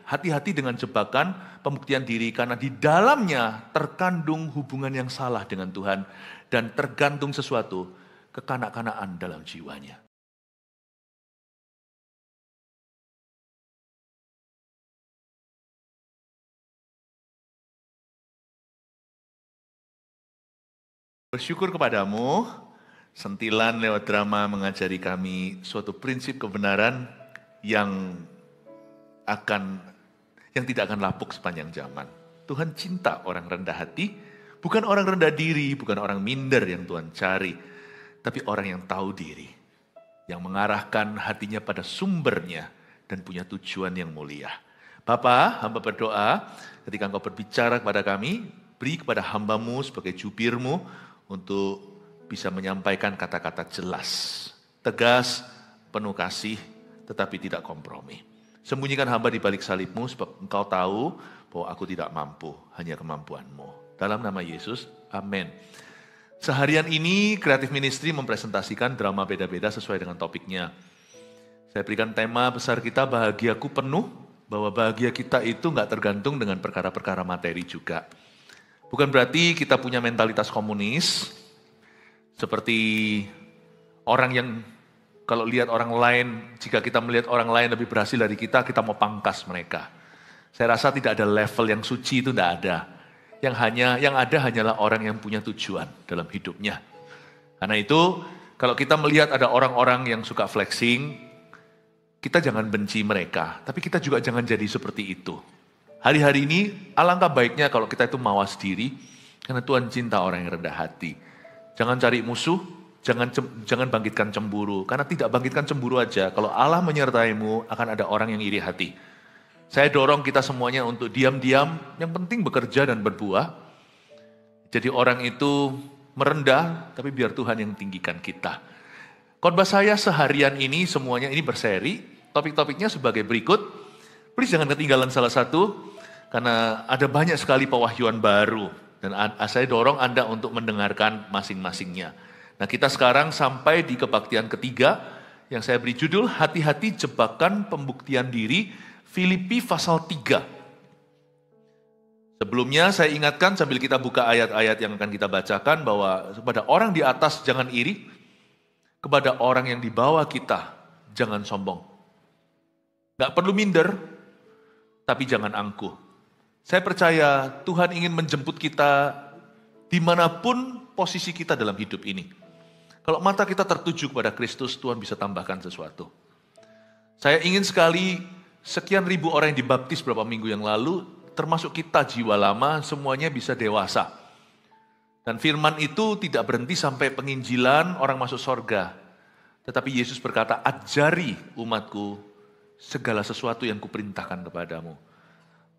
hati-hati dengan jebakan pembuktian diri karena di dalamnya terkandung hubungan yang salah dengan Tuhan dan tergantung sesuatu kekanak-kanakan dalam jiwanya. Bersyukur kepadamu, sentilan lewat drama mengajari kami suatu prinsip kebenaran yang tidak akan lapuk sepanjang zaman. Tuhan cinta orang rendah hati, bukan orang rendah diri, bukan orang minder yang Tuhan cari, tapi orang yang tahu diri, yang mengarahkan hatinya pada sumbernya dan punya tujuan yang mulia. Bapa, hamba berdoa ketika Engkau berbicara kepada kami, beri kepada hamba-Mu sebagai jubir-Mu untuk bisa menyampaikan kata-kata jelas, tegas, penuh kasih, tetapi tidak kompromi. Sembunyikan hamba di balik salib-Mu sebab Engkau tahu bahwa aku tidak mampu, hanya kemampuan-Mu. Dalam nama Yesus, amin. Seharian ini Creative Ministry mempresentasikan drama beda-beda sesuai dengan topiknya. Saya berikan tema besar kita, bahagiaku penuh, bahwa bahagia kita itu nggak tergantung dengan perkara-perkara materi juga. Bukan berarti kita punya mentalitas komunis, seperti orang yang kalau lihat orang lain, jika kita melihat orang lain lebih berhasil dari kita mau pangkas mereka. Saya rasa tidak ada level yang suci, itu tidak ada. Yang ada hanyalah orang yang punya tujuan dalam hidupnya. Karena itu, kalau kita melihat ada orang-orang yang suka flexing, kita jangan benci mereka, tapi kita juga jangan jadi seperti itu. Hari-hari ini, alangkah baiknya kalau kita itu mawas diri, karena Tuhan cinta orang yang rendah hati. Jangan cari musuh, jangan bangkitkan cemburu, karena tidak bangkitkan cemburu aja. Kalau Allah menyertaimu, akan ada orang yang iri hati. Saya dorong kita semuanya untuk diam-diam, yang penting bekerja dan berbuah. Jadi orang itu merendah, tapi biar Tuhan yang tinggikan kita. Khotbah saya seharian ini, semuanya ini berseri, topik-topiknya sebagai berikut. Please jangan ketinggalan salah satu, karena ada banyak sekali pewahyuan baru. Dan saya dorong Anda untuk mendengarkan masing-masingnya. Nah, kita sekarang sampai di kebaktian ketiga, yang saya beri judul, hati-hati jebakan pembuktian diri, Filipi pasal 3. Sebelumnya saya ingatkan sambil kita buka ayat-ayat yang akan kita bacakan, bahwa kepada orang di atas jangan iri, kepada orang yang di bawah kita jangan sombong. Gak perlu minder, tapi jangan angkuh. Saya percaya Tuhan ingin menjemput kita dimanapun posisi kita dalam hidup ini. Kalau mata kita tertuju kepada Kristus, Tuhan bisa tambahkan sesuatu. Saya ingin sekali sekian ribu orang yang dibaptis beberapa minggu yang lalu, termasuk kita jiwa lama, semuanya bisa dewasa. Dan firman itu tidak berhenti sampai penginjilan orang masuk sorga. Tetapi Yesus berkata, ajari umatku segala sesuatu yang kuperintahkan kepadamu.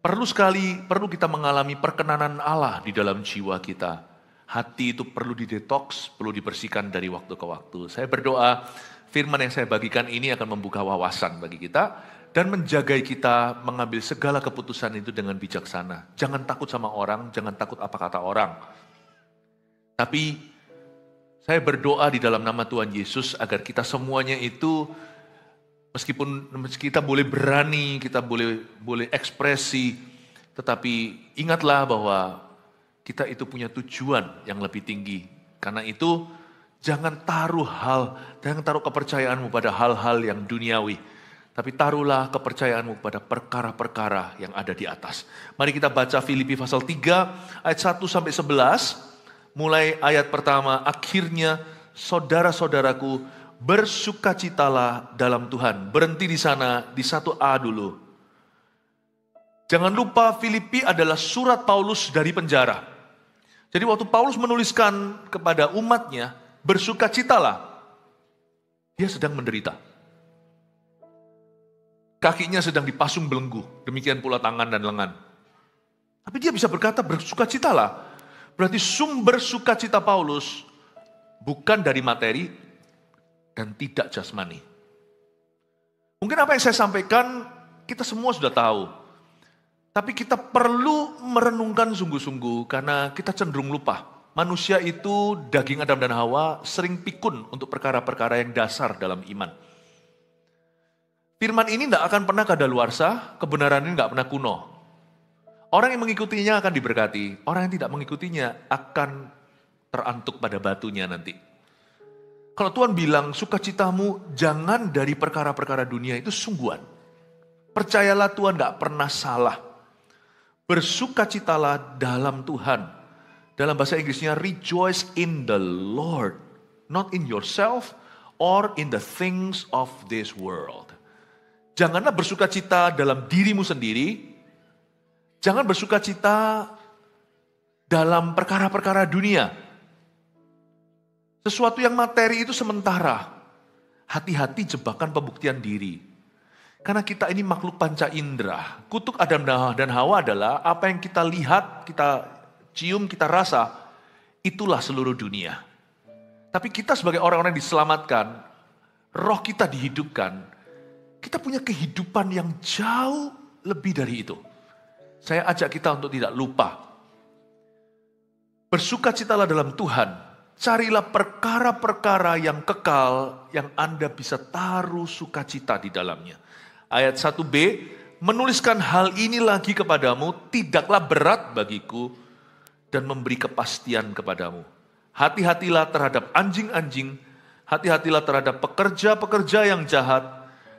Perlu kita mengalami perkenanan Allah di dalam jiwa kita. Hati itu perlu didetoks, perlu dibersihkan dari waktu ke waktu. Saya berdoa, firman yang saya bagikan ini akan membuka wawasan bagi kita dan menjaga kita mengambil segala keputusan itu dengan bijaksana. Jangan takut sama orang, jangan takut apa kata orang. Tapi saya berdoa di dalam nama Tuhan Yesus agar kita semuanya itu, meskipun kita boleh berani, kita boleh ekspresi, tetapi ingatlah bahwa kita itu punya tujuan yang lebih tinggi. Karena itu jangan taruh kepercayaanmu pada hal-hal yang duniawi, tapi taruhlah kepercayaanmu pada perkara-perkara yang ada di atas. Mari kita baca Filipi pasal 3 ayat 1 sampai 11. Mulai ayat pertama, akhirnya saudara-saudaraku, bersukacitalah dalam Tuhan. Berhenti di sana, di 1a dulu. Jangan lupa Filipi adalah surat Paulus dari penjara. Jadi waktu Paulus menuliskan kepada umatnya, bersukacitalah, dia sedang menderita. Kakinya sedang dipasung belenggu, demikian pula tangan dan lengan. Tapi dia bisa berkata bersukacitalah. Berarti sumber sukacita Paulus bukan dari materi dan tidak jasmani. Mungkin apa yang saya sampaikan kita semua sudah tahu. Tapi kita perlu merenungkan sungguh-sungguh karena kita cenderung lupa. Manusia itu, daging Adam dan Hawa, sering pikun untuk perkara-perkara yang dasar dalam iman. Firman ini tidak akan pernah kadaluarsa, kebenaran ini tidak pernah kuno. Orang yang mengikutinya akan diberkati, orang yang tidak mengikutinya akan terantuk pada batunya nanti. Kalau Tuhan bilang sukacitamu jangan dari perkara-perkara dunia, itu sungguhan. Percayalah Tuhan gak pernah salah. Bersukacitalah dalam Tuhan. Dalam bahasa Inggrisnya, rejoice in the Lord. Not in yourself or in the things of this world. Janganlah bersukacita dalam dirimu sendiri. Jangan bersukacita dalam perkara-perkara dunia. Sesuatu yang materi itu sementara. Hati-hati jebakan pembuktian diri. Karena kita ini makhluk panca indera. Kutuk Adam dan Hawa adalah apa yang kita lihat, kita cium, kita rasa. Itulah seluruh dunia. Tapi kita sebagai orang-orang yang diselamatkan, roh kita dihidupkan. Kita punya kehidupan yang jauh lebih dari itu. Saya ajak kita untuk tidak lupa. Bersukacitalah dalam Tuhan. Carilah perkara-perkara yang kekal yang Anda bisa taruh sukacita di dalamnya. Ayat 1b, menuliskan hal ini lagi kepadamu tidaklah berat bagiku dan memberi kepastian kepadamu. Hati-hatilah terhadap anjing-anjing, hati-hatilah terhadap pekerja-pekerja yang jahat,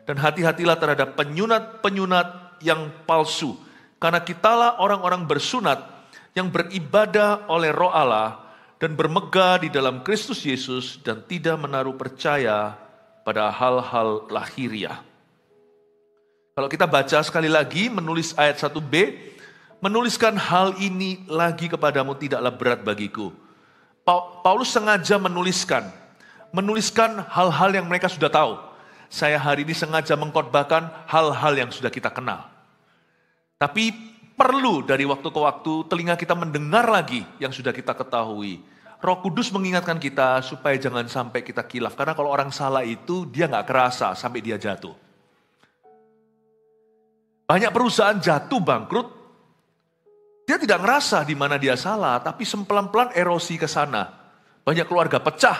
dan hati-hatilah terhadap penyunat-penyunat yang palsu. Karena kitalah orang-orang bersunat yang beribadah oleh Roh Allah dan bermegah di dalam Kristus Yesus dan tidak menaruh percaya pada hal-hal lahiriah. Kalau kita baca sekali lagi menulis ayat 1b, menuliskan hal ini lagi kepadamu tidaklah berat bagiku. Paulus sengaja menuliskan hal-hal yang mereka sudah tahu. Saya hari ini sengaja mengkhotbahkan hal-hal yang sudah kita kenal. Tapi perlu dari waktu ke waktu telinga kita mendengar lagi yang sudah kita ketahui. Roh Kudus mengingatkan kita supaya jangan sampai kita kilaf. Karena kalau orang salah itu dia gak kerasa sampai dia jatuh. Banyak perusahaan jatuh bangkrut. Dia tidak ngerasa di mana dia salah, tapi pelan-pelan erosi ke sana. Banyak keluarga pecah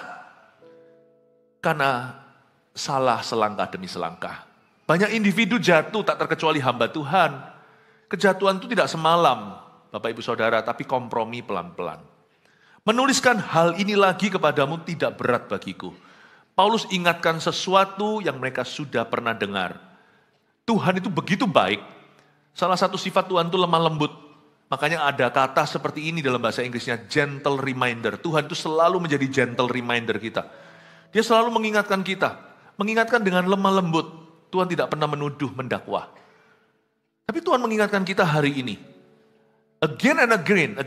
karena salah selangkah demi selangkah. Banyak individu jatuh tak terkecuali hamba Tuhan. Kejatuhan itu tidak semalam, Bapak Ibu Saudara, tapi kompromi pelan-pelan. Menuliskan hal ini lagi kepadamu tidak berat bagiku. Paulus ingatkan sesuatu yang mereka sudah pernah dengar. Tuhan itu begitu baik. Salah satu sifat Tuhan itu lemah lembut. Makanya ada kata seperti ini dalam bahasa Inggrisnya, gentle reminder. Tuhan itu selalu menjadi gentle reminder kita. Dia selalu mengingatkan kita. Mengingatkan dengan lemah lembut. Tuhan tidak pernah menuduh, mendakwa. Tapi Tuhan mengingatkan kita hari ini, again and again,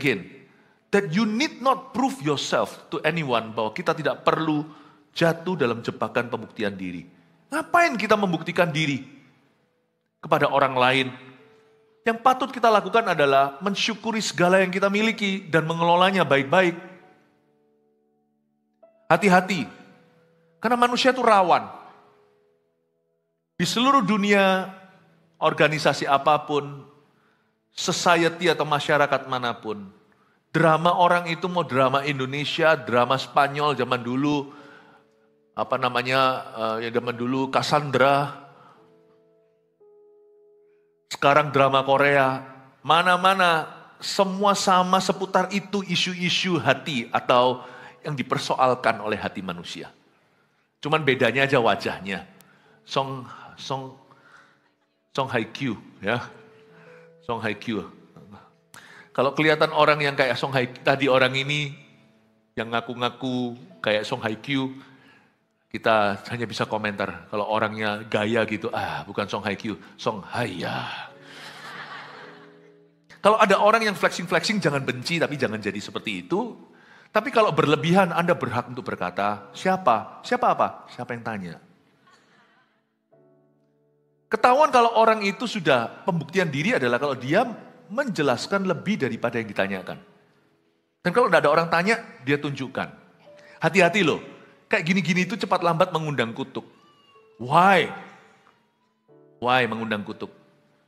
that you need not prove yourself to anyone, bahwa kita tidak perlu jatuh dalam jebakan pembuktian diri. Ngapain kita membuktikan diri kepada orang lain? Yang patut kita lakukan adalah mensyukuri segala yang kita miliki dan mengelolanya baik-baik. Hati-hati, karena manusia itu rawan. Di seluruh dunia, organisasi apapun, society atau masyarakat manapun, drama orang itu mau drama Indonesia, drama Spanyol zaman dulu, zaman dulu Cassandra, sekarang drama Korea, mana-mana semua sama seputar itu isu-isu hati atau yang dipersoalkan oleh hati manusia. Cuman bedanya aja wajahnya. Song Hye Kyo, ya. Song Hye Kyo. Kalau kelihatan orang yang kayak Song Hye tadi, orang ini yang ngaku-ngaku kayak Song Hye Kyo, kita hanya bisa komentar. Kalau orangnya gaya gitu, bukan Song Hye Kyo, Song Haya. Kalau ada orang yang flexing-flexing, jangan benci, tapi jangan jadi seperti itu. Tapi kalau berlebihan, Anda berhak untuk berkata, siapa? Siapa apa? Siapa yang tanya? Ketahuan kalau orang itu sudah pembuktian diri adalah kalau dia menjelaskan lebih daripada yang ditanyakan. Dan kalau tidak ada orang tanya, dia tunjukkan. Hati-hati loh, kayak gini-gini itu cepat lambat mengundang kutuk. Why? Why mengundang kutuk?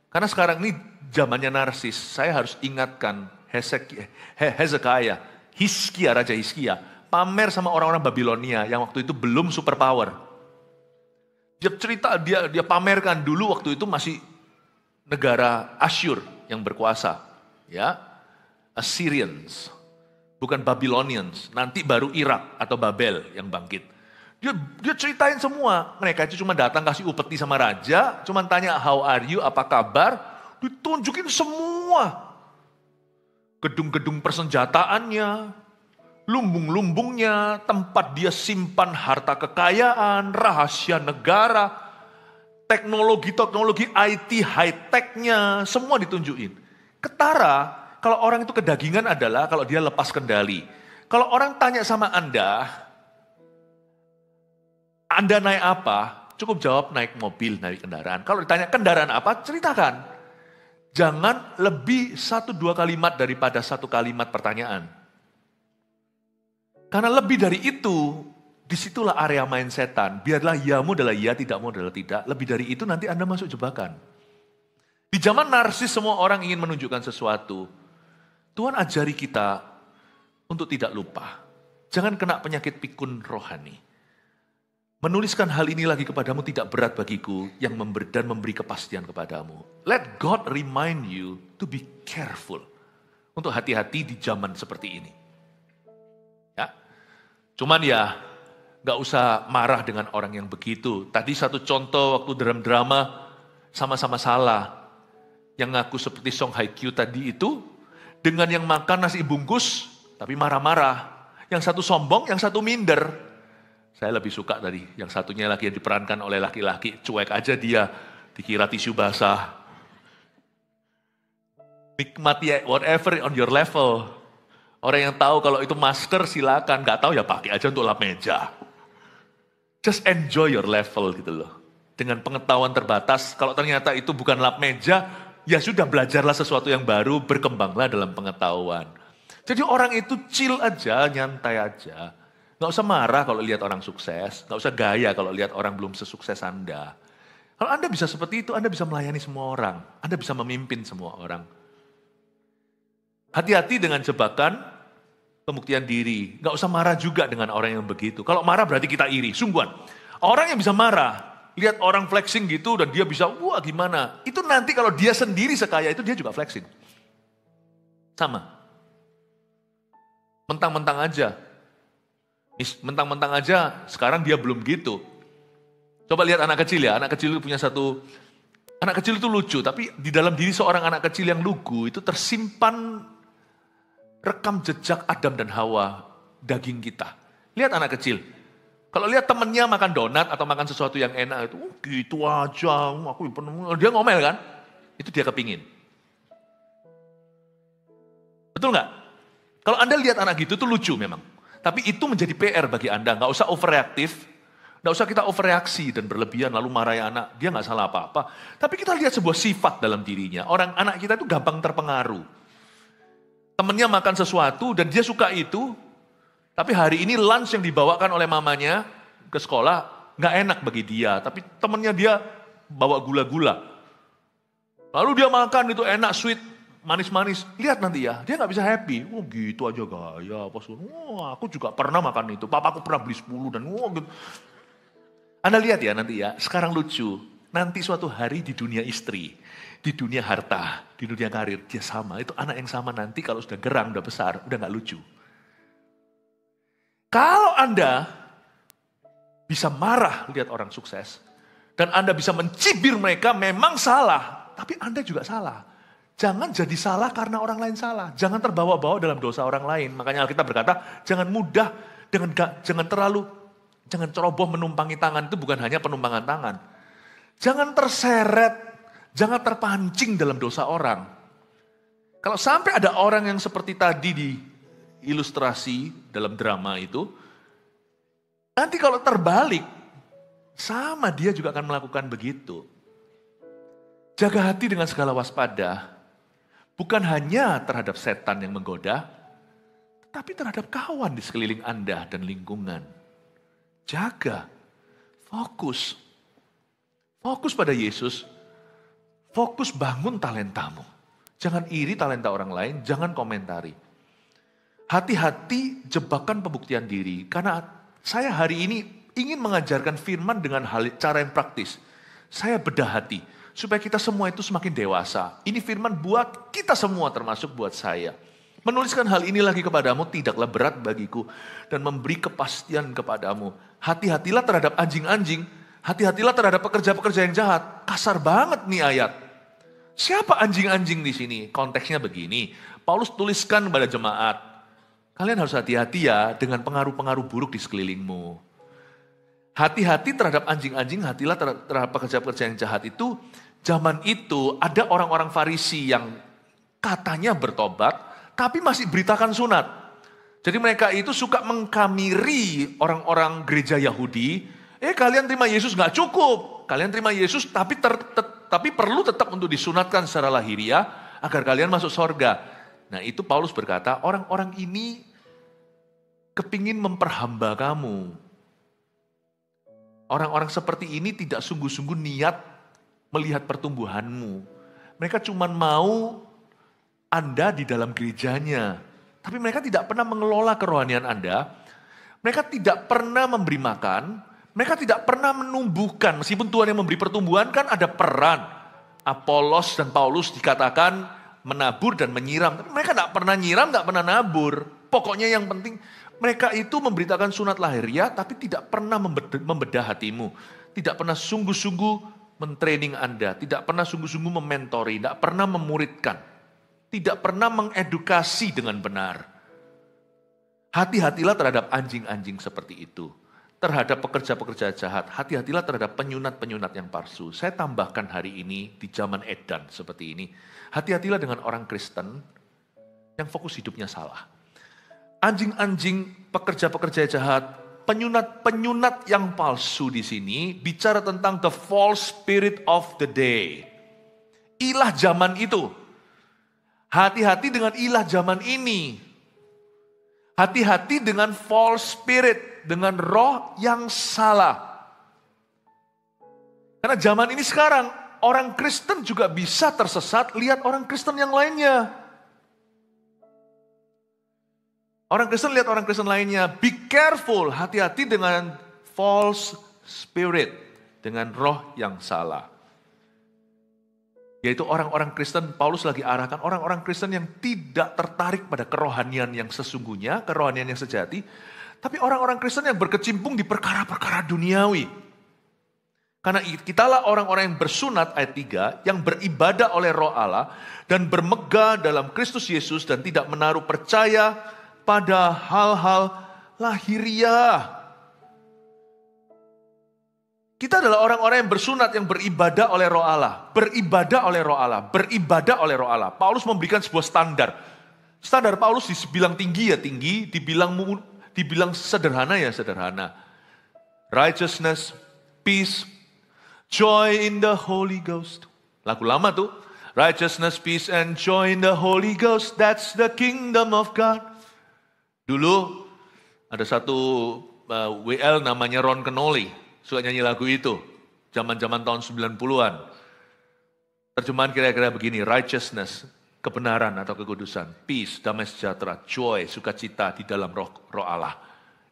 Karena sekarang ini zamannya narsis. Saya harus ingatkan Hezekiah, Raja Hizkia, pamer sama orang-orang Babilonia yang waktu itu belum superpower. Dia cerita, dia pamerkan dulu waktu itu masih negara Asyur yang berkuasa, ya, Assyrians, bukan Babylonians. Nanti baru Irak atau Babel yang bangkit. Dia ceritain semua. Mereka itu cuma datang kasih upeti sama raja, cuma tanya how are you, apa kabar, ditunjukin semua. Gedung-gedung persenjataannya, lumbung-lumbungnya, tempat dia simpan harta kekayaan, rahasia negara, teknologi IT high-tech-nya, semua ditunjukin. Ketara, kalau orang itu kedagingan adalah kalau dia lepas kendali. Kalau orang tanya sama Anda naik apa? Cukup jawab naik mobil, naik kendaraan. Kalau ditanya kendaraan apa, ceritakan. Jangan lebih 1-2 kalimat daripada 1 kalimat pertanyaan. Karena lebih dari itu, disitulah area main setan. Biarlah yamu adalah ya, tidakmu adalah tidak. Lebih dari itu nanti Anda masuk jebakan. Di zaman narsis semua orang ingin menunjukkan sesuatu. Tuhan ajari kita untuk tidak lupa. Jangan kena penyakit pikun rohani. Menuliskan hal ini lagi kepadamu tidak berat bagiku yang memberi kepastian kepadamu. Let God remind you to be careful. Untuk hati-hati di zaman seperti ini. Ya. Cuman ya, gak usah marah dengan orang yang begitu. Tadi satu contoh waktu dalam drama sama-sama salah. Yang ngaku seperti Song Hye Kyo tadi itu, dengan yang makan nasi bungkus, tapi marah-marah. Yang satu sombong, yang satu minder. Saya lebih suka tadi, yang satunya lagi yang diperankan oleh laki-laki, cuek aja dia, dikira tisu basah. Nikmati whatever on your level. Orang yang tahu kalau itu masker silakan, nggak tahu ya pakai aja untuk lap meja. Just enjoy your level gitu loh. Dengan pengetahuan terbatas, kalau ternyata itu bukan lap meja, ya sudah belajarlah sesuatu yang baru, berkembanglah dalam pengetahuan. Jadi orang itu chill aja, nyantai aja. Gak usah marah kalau lihat orang sukses, gak usah gaya kalau lihat orang belum sesukses Anda. Kalau Anda bisa seperti itu, Anda bisa melayani semua orang. Anda bisa memimpin semua orang. Hati-hati dengan jebakan pembuktian diri. Gak usah marah juga dengan orang yang begitu. Kalau marah berarti kita iri, sungguhan. Orang yang bisa marah, lihat orang flexing gitu dan dia bisa, wah gimana. Itu nanti kalau dia sendiri sekaya itu dia juga flexing. Sama. Mentang-mentang aja, sekarang dia belum gitu. Coba lihat anak kecil ya, anak kecil itu lucu, tapi di dalam diri seorang anak kecil yang lugu itu tersimpan rekam jejak Adam dan Hawa, daging kita. Lihat anak kecil, kalau lihat temennya makan donat atau makan sesuatu yang enak, itu gitu aja, dia ngomel kan, itu dia kepingin. Betul nggak? Kalau Anda lihat anak gitu itu lucu memang. Tapi itu menjadi PR bagi Anda, nggak usah overreaktif, nggak usah kita overreaksi dan berlebihan lalu marahi anak, dia nggak salah apa-apa. Tapi kita lihat sebuah sifat dalam dirinya, anak kita itu gampang terpengaruh. Temennya makan sesuatu dan dia suka itu, tapi hari ini lunch yang dibawakan oleh mamanya ke sekolah nggak enak bagi dia, tapi temennya dia bawa gula-gula. Lalu dia makan itu enak, sweet, manis-manis, lihat nanti ya, dia gak bisa happy. Oh gitu aja gaya, aku juga pernah makan itu, papaku pernah beli 10 dan gitu. Anda lihat ya nanti ya, sekarang lucu, nanti suatu hari di dunia istri, di dunia harta, di dunia karir, dia sama, itu anak yang sama nanti kalau sudah gerang, udah besar, udah gak lucu. Kalau Anda bisa marah lihat orang sukses, dan Anda bisa mencibir mereka memang salah, tapi Anda juga salah. Jangan jadi salah karena orang lain salah. Jangan terbawa-bawa dalam dosa orang lain. Makanya Alkitab berkata, jangan mudah, jangan ceroboh menumpangi tangan. Itu bukan hanya penumpangan tangan. Jangan terseret, jangan terpancing dalam dosa orang. Kalau sampai ada orang yang seperti tadi di ilustrasi dalam drama itu, nanti kalau terbalik, sama dia juga akan melakukan begitu. Jaga hati dengan segala waspada. Bukan hanya terhadap setan yang menggoda, tetapi terhadap kawan di sekeliling Anda dan lingkungan. Jaga, fokus. Fokus pada Yesus, fokus bangun talentamu. Jangan iri talenta orang lain, jangan komentari. Hati-hati jebakan pembuktian diri, karena saya hari ini ingin mengajarkan firman dengan cara yang praktis. Saya bedah hati, supaya kita semua itu semakin dewasa. Ini firman buat kita semua, termasuk buat saya. Menuliskan hal ini lagi kepadamu tidaklah berat bagiku, dan memberi kepastian kepadamu. Hati-hatilah terhadap anjing-anjing, hati-hatilah terhadap pekerja-pekerja yang jahat. Kasar banget nih ayat. Siapa anjing-anjing di sini? Konteksnya begini, Paulus tuliskan kepada jemaat, kalian harus hati-hati ya dengan pengaruh-pengaruh buruk di sekelilingmu. Hati-hati terhadap anjing-anjing, hatilah terhadap pekerja-pekerja yang jahat itu. Zaman itu ada orang-orang Farisi yang katanya bertobat, tapi masih beritakan sunat. Jadi mereka itu suka mengkamiri orang-orang gereja Yahudi. Kalian terima Yesus gak cukup. Kalian terima Yesus tapi perlu tetap untuk disunatkan secara lahiriah agar kalian masuk sorga. Nah itu Paulus berkata, orang-orang ini kepingin memperhamba kamu. Orang-orang seperti ini tidak sungguh-sungguh niat melihat pertumbuhanmu. Mereka cuma mau Anda di dalam gerejanya. Tapi mereka tidak pernah mengelola kerohanian Anda. Mereka tidak pernah memberi makan. Mereka tidak pernah menumbuhkan. Meskipun Tuhan yang memberi pertumbuhan kan ada peran. Apolos dan Paulus dikatakan menabur dan menyiram. Tapi mereka tidak pernah nyiram, tidak pernah nabur. Pokoknya yang penting mereka itu memberitakan sunat lahiriah tapi tidak pernah membedah hatimu. Tidak pernah sungguh-sungguh mentraining Anda. Tidak pernah sungguh-sungguh mementori. Tidak pernah memuridkan. Tidak pernah mengedukasi dengan benar. Hati-hatilah terhadap anjing-anjing seperti itu. Terhadap pekerja-pekerja jahat. Hati-hatilah terhadap penyunat-penyunat yang palsu. Saya tambahkan hari ini di zaman edan seperti ini. Hati-hatilah dengan orang Kristen yang fokus hidupnya salah. Anjing-anjing, pekerja-pekerja jahat, penyunat-penyunat yang palsu di sini bicara tentang the false spirit of the day. Ilah zaman itu. Hati-hati dengan ilah zaman ini. Hati-hati dengan false spirit, dengan roh yang salah. Karena zaman ini sekarang, orang Kristen juga bisa tersesat, lihat orang Kristen yang lainnya. Orang Kristen lihat orang Kristen lainnya, be careful, hati-hati dengan false spirit, dengan roh yang salah. Yaitu orang-orang Kristen, Paulus lagi arahkan orang-orang Kristen yang tidak tertarik pada kerohanian yang sesungguhnya, kerohanian yang sejati, tapi orang-orang Kristen yang berkecimpung di perkara-perkara duniawi. Karena kitalah orang-orang yang bersunat, ayat 3, yang beribadah oleh roh Allah, dan bermegah dalam Kristus Yesus, dan tidak menaruh percaya pada hal-hal lahiriah. Kita adalah orang-orang yang bersunat, yang beribadah oleh roh Allah. Beribadah oleh roh Allah. Beribadah oleh roh Allah. Paulus memberikan sebuah standar. Standar Paulus dibilang tinggi ya tinggi, dibilang sederhana ya sederhana. Righteousness, peace, joy in the Holy Ghost. Lagu lama tuh. Righteousness, peace, and joy in the Holy Ghost. That's the kingdom of God. Dulu ada satu WL namanya Ron Kenoly, suka nyanyi lagu itu, zaman-zaman tahun 90-an. Terjemahan kira-kira begini, righteousness, kebenaran atau kekudusan, peace, damai sejahtera, joy, sukacita di dalam roh Allah.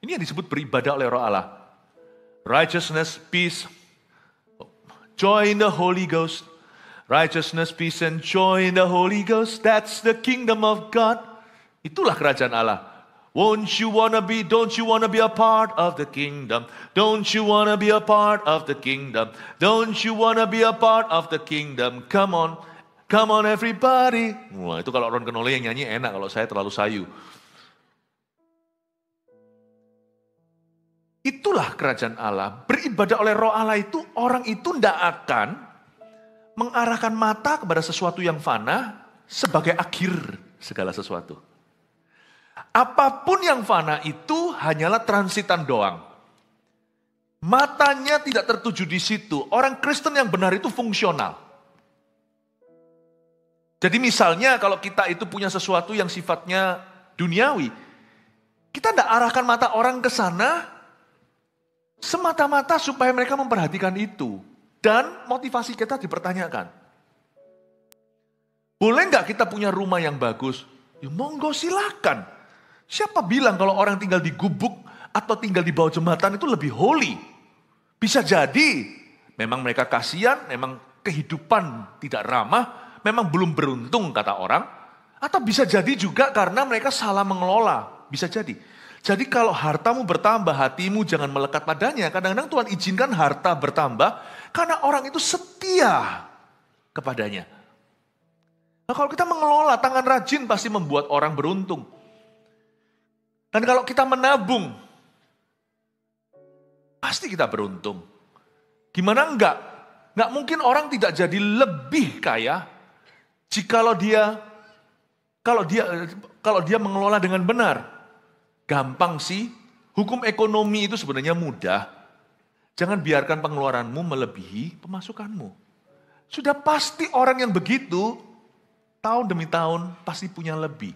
Ini yang disebut beribadah oleh roh Allah. Righteousness, peace, joy in the Holy Ghost. Righteousness, peace, and joy in the Holy Ghost. That's the kingdom of God. Itulah kerajaan Allah. Don't you wanna be a part of the kingdom? Don't you wanna be a part of the kingdom? Don't you wanna be a part of the kingdom? Come on everybody. Wah, itu kalau Ron Kenoly yang nyanyi enak, kalau saya terlalu sayu. Itulah kerajaan Allah. Beribadah oleh roh Allah itu, orang itu tidak akan mengarahkan mata kepada sesuatu yang fana sebagai akhir segala sesuatu. Apapun yang fana itu hanyalah transitan doang. Matanya tidak tertuju di situ. Orang Kristen yang benar itu fungsional. Jadi misalnya kalau kita itu punya sesuatu yang sifatnya duniawi, kita tidak arahkan mata orang ke sana semata-mata supaya mereka memperhatikan itu. Dan motivasi kita dipertanyakan. Boleh nggak kita punya rumah yang bagus? Ya monggo silakan. Siapa bilang kalau orang tinggal di gubuk atau tinggal di bawah jembatan itu lebih holy. Bisa jadi memang mereka kasihan, memang kehidupan tidak ramah, memang belum beruntung kata orang, atau bisa jadi juga karena mereka salah mengelola, bisa jadi. Jadi kalau hartamu bertambah, hatimu jangan melekat padanya. Kadang-kadang Tuhan izinkan harta bertambah karena orang itu setia kepadanya. Nah, kalau kita mengelola, tangan rajin pasti membuat orang beruntung. Dan kalau kita menabung, pasti kita beruntung. Gimana enggak? Enggak mungkin orang tidak jadi lebih kaya jikalau dia mengelola dengan benar. Gampang sih, hukum ekonomi itu sebenarnya mudah. Jangan biarkan pengeluaranmu melebihi pemasukanmu. Sudah pasti orang yang begitu, tahun demi tahun pasti punya lebih.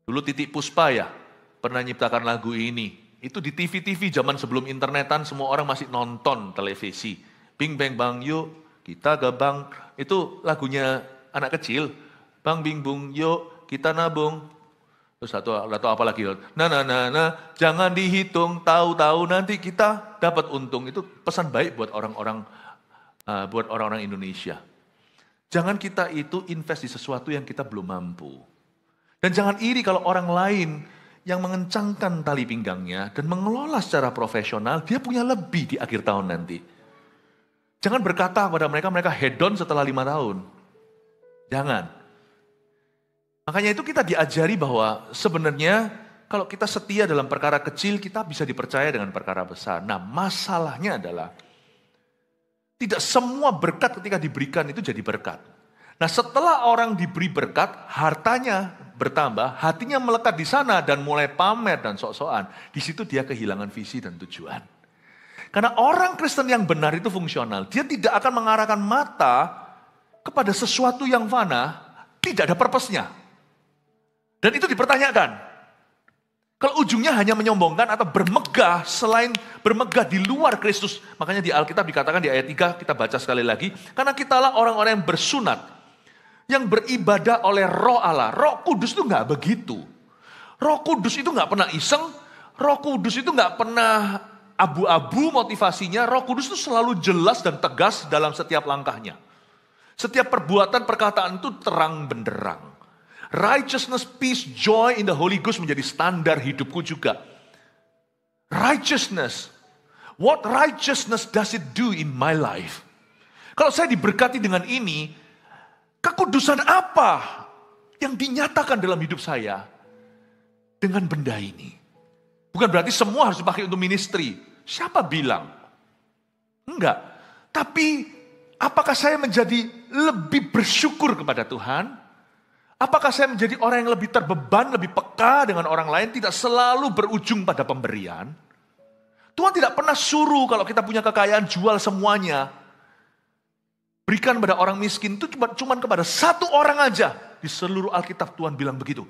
Dulu Titik Puspa ya, pernah nyiptakan lagu ini. Itu di TV-TV zaman sebelum internetan, semua orang masih nonton televisi. Bing bang bang yuk, kita ke bank. Itu lagunya anak kecil. Bang bing bung yuk, kita nabung. Terus atau apa lagi? Jangan dihitung, tahu-tahu nanti kita dapat untung. Itu pesan baik buat orang-orang Indonesia. Jangan kita itu invest di sesuatu yang kita belum mampu. Dan jangan iri kalau orang lain yang mengencangkan tali pinggangnya dan mengelola secara profesional, dia punya lebih di akhir tahun nanti. Jangan berkata kepada mereka hedon setelah 5 tahun. Jangan. Makanya itu kita diajari bahwa sebenarnya kalau kita setia dalam perkara kecil, kita bisa dipercaya dengan perkara besar. Nah, masalahnya adalah tidak semua berkat ketika diberikan itu jadi berkat. Nah, setelah orang diberi berkat, hartanya bertambah, hatinya melekat di sana dan mulai pamer dan sok-sokan. Di situ dia kehilangan visi dan tujuan. Karena orang Kristen yang benar itu fungsional. Dia tidak akan mengarahkan mata kepada sesuatu yang fana, tidak ada purpose-nya. Dan itu dipertanyakan. Kalau ujungnya hanya menyombongkan atau bermegah selain bermegah di luar Kristus. Makanya di Alkitab dikatakan di ayat 3, kita baca sekali lagi. Karena kitalah orang-orang yang bersunat. Yang beribadah oleh Roh Allah. Roh Kudus itu enggak begitu. Roh Kudus itu enggak pernah iseng. Roh Kudus itu enggak pernah abu-abu motivasinya. Roh Kudus itu selalu jelas dan tegas dalam setiap langkahnya. Setiap perbuatan, perkataan itu terang benderang. Righteousness, peace, joy in the Holy Ghost menjadi standar hidupku juga. Righteousness. What righteousness does it do in my life? Kalau saya diberkati dengan ini, kekudusan apa yang dinyatakan dalam hidup saya dengan benda ini? Bukan berarti semua harus dipakai untuk ministry. Siapa bilang? Enggak. Tapi apakah saya menjadi lebih bersyukur kepada Tuhan? Apakah saya menjadi orang yang lebih terbeban, lebih peka dengan orang lain, tidak selalu berujung pada pemberian? Tuhan tidak pernah suruh kalau kita punya kekayaan jual semuanya. Berikan pada orang miskin itu cuma kepada satu orang aja. Di seluruh Alkitab Tuhan bilang begitu.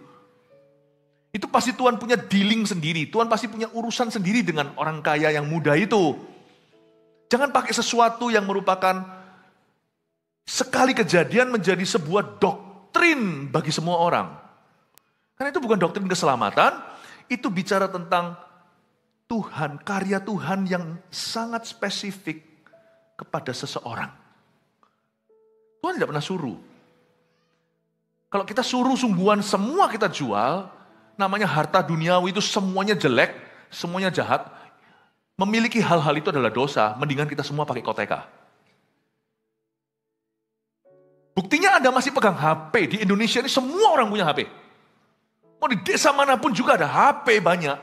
Itu pasti Tuhan punya dealing sendiri. Tuhan pasti punya urusan sendiri dengan orang kaya yang muda itu. Jangan pakai sesuatu yang merupakan sekali kejadian menjadi sebuah doktrin bagi semua orang. Karena itu bukan doktrin keselamatan, itu bicara tentang Tuhan, karya Tuhan yang sangat spesifik kepada seseorang. Tuhan tidak pernah suruh. Kalau kita suruh sungguhan semua kita jual, namanya harta duniawi itu semuanya jelek, semuanya jahat. Memiliki hal-hal itu adalah dosa, mendingan kita semua pakai koteka. Buktinya Anda masih pegang HP. Di Indonesia ini semua orang punya HP. Mau di desa manapun juga ada HP banyak.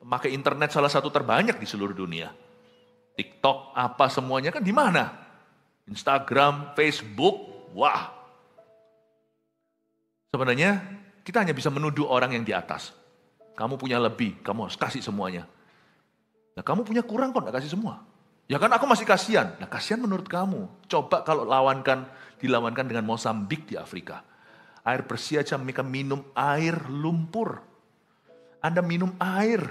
Pemakai internet salah satu terbanyak di seluruh dunia. TikTok, apa semuanya kan di mana? Instagram, Facebook, wah. Sebenarnya kita hanya bisa menuduh orang yang di atas. Kamu punya lebih, kamu harus kasih semuanya. Nah kamu punya kurang kok, gak kasih semua. Ya kan aku masih kasihan. Nah kasihan menurut kamu. Coba kalau dilawankan dengan Mozambik di Afrika. Air bersih aja mereka minum air lumpur. Anda minum air.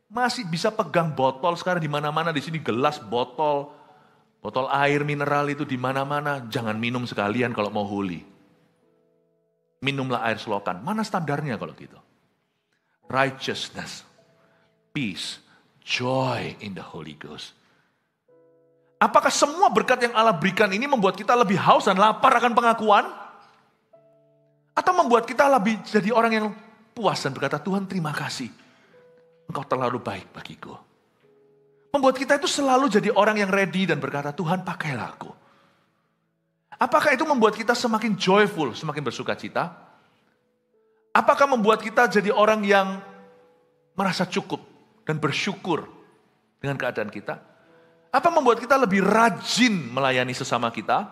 Masih bisa pegang botol sekarang di mana-mana. Di sini gelas, botol air mineral itu di mana-mana. Jangan minum sekalian kalau mau holy. Minumlah air selokan. Mana standarnya kalau gitu? Righteousness. peace, joy in the Holy Ghost. Apakah semua berkat yang Allah berikan ini membuat kita lebih haus dan lapar akan pengakuan? Atau membuat kita lebih jadi orang yang puas dan berkata, Tuhan terima kasih, Engkau terlalu baik bagiku. Membuat kita itu selalu jadi orang yang ready dan berkata, Tuhan pakailah aku. Apakah itu membuat kita semakin joyful, semakin bersuka cita? Apakah membuat kita jadi orang yang merasa cukup dan bersyukur dengan keadaan kita? Apa membuat kita lebih rajin melayani sesama kita?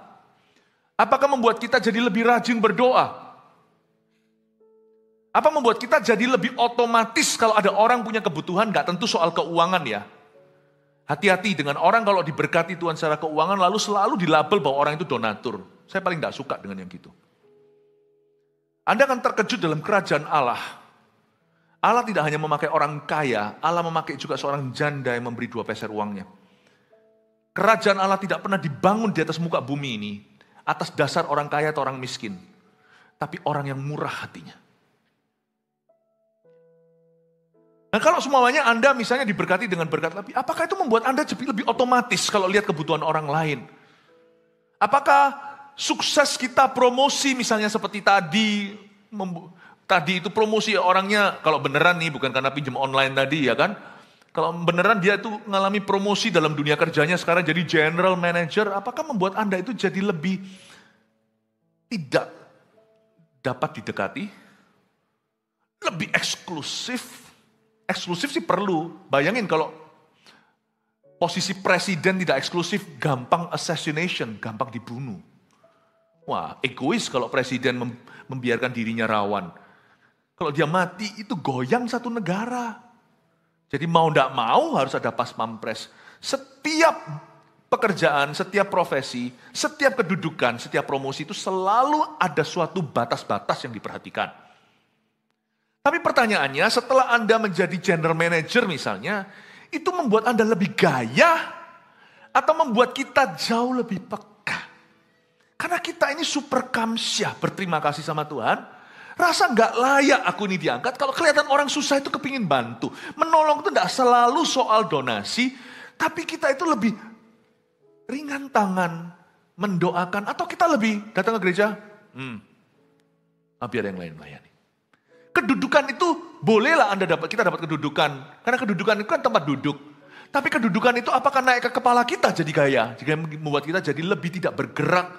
Apakah membuat kita jadi lebih rajin berdoa? Apa membuat kita jadi lebih otomatis kalau ada orang punya kebutuhan, gak tentu soal keuangan ya. Hati-hati dengan orang kalau diberkati Tuhan secara keuangan lalu selalu dilabel bahwa orang itu donatur. Saya paling gak suka dengan yang gitu. Anda akan terkejut dalam kerajaan Allah. Allah tidak hanya memakai orang kaya, Allah memakai juga seorang janda yang memberi 2 peser uangnya. Kerajaan Allah tidak pernah dibangun di atas muka bumi ini, atas dasar orang kaya atau orang miskin. Tapi orang yang murah hatinya. Nah kalau semuanya Anda misalnya diberkati dengan berkat lebih, apakah itu membuat Anda jadi lebih otomatis kalau lihat kebutuhan orang lain? Apakah sukses kita promosi misalnya seperti tadi, tadi itu promosi orangnya, kalau beneran nih bukan karena pinjam online tadi ya kan, kalau beneran dia itu mengalami promosi dalam dunia kerjanya sekarang jadi general manager, apakah membuat Anda itu jadi lebih tidak dapat didekati, lebih eksklusif? Eksklusif sih perlu. Bayangin kalau posisi presiden tidak eksklusif, gampang assassination, gampang dibunuh. Wah, egois kalau presiden membiarkan dirinya rawan. Kalau dia mati, itu goyang satu negara. Jadi mau tidak mau harus ada pas pampres. Setiap pekerjaan, setiap profesi, setiap kedudukan, setiap promosi itu selalu ada suatu batas-batas yang diperhatikan. Tapi pertanyaannya, setelah Anda menjadi general manager misalnya, itu membuat Anda lebih gaya atau membuat kita jauh lebih peka? Karena kita ini super kamsyah, berterima kasih sama Tuhan. Rasa nggak layak aku ini diangkat, kalau kelihatan orang susah itu kepingin bantu. Menolong itu nggak selalu soal donasi, tapi kita itu lebih ringan tangan, mendoakan, atau kita lebih datang ke gereja, biar yang lain melayani. Kedudukan itu bolehlah kita dapat kedudukan. Karena kedudukan itu kan tempat duduk. Tapi kedudukan itu apakah naik ke kepala kita jadi gaya? Jika membuat kita jadi lebih tidak bergerak,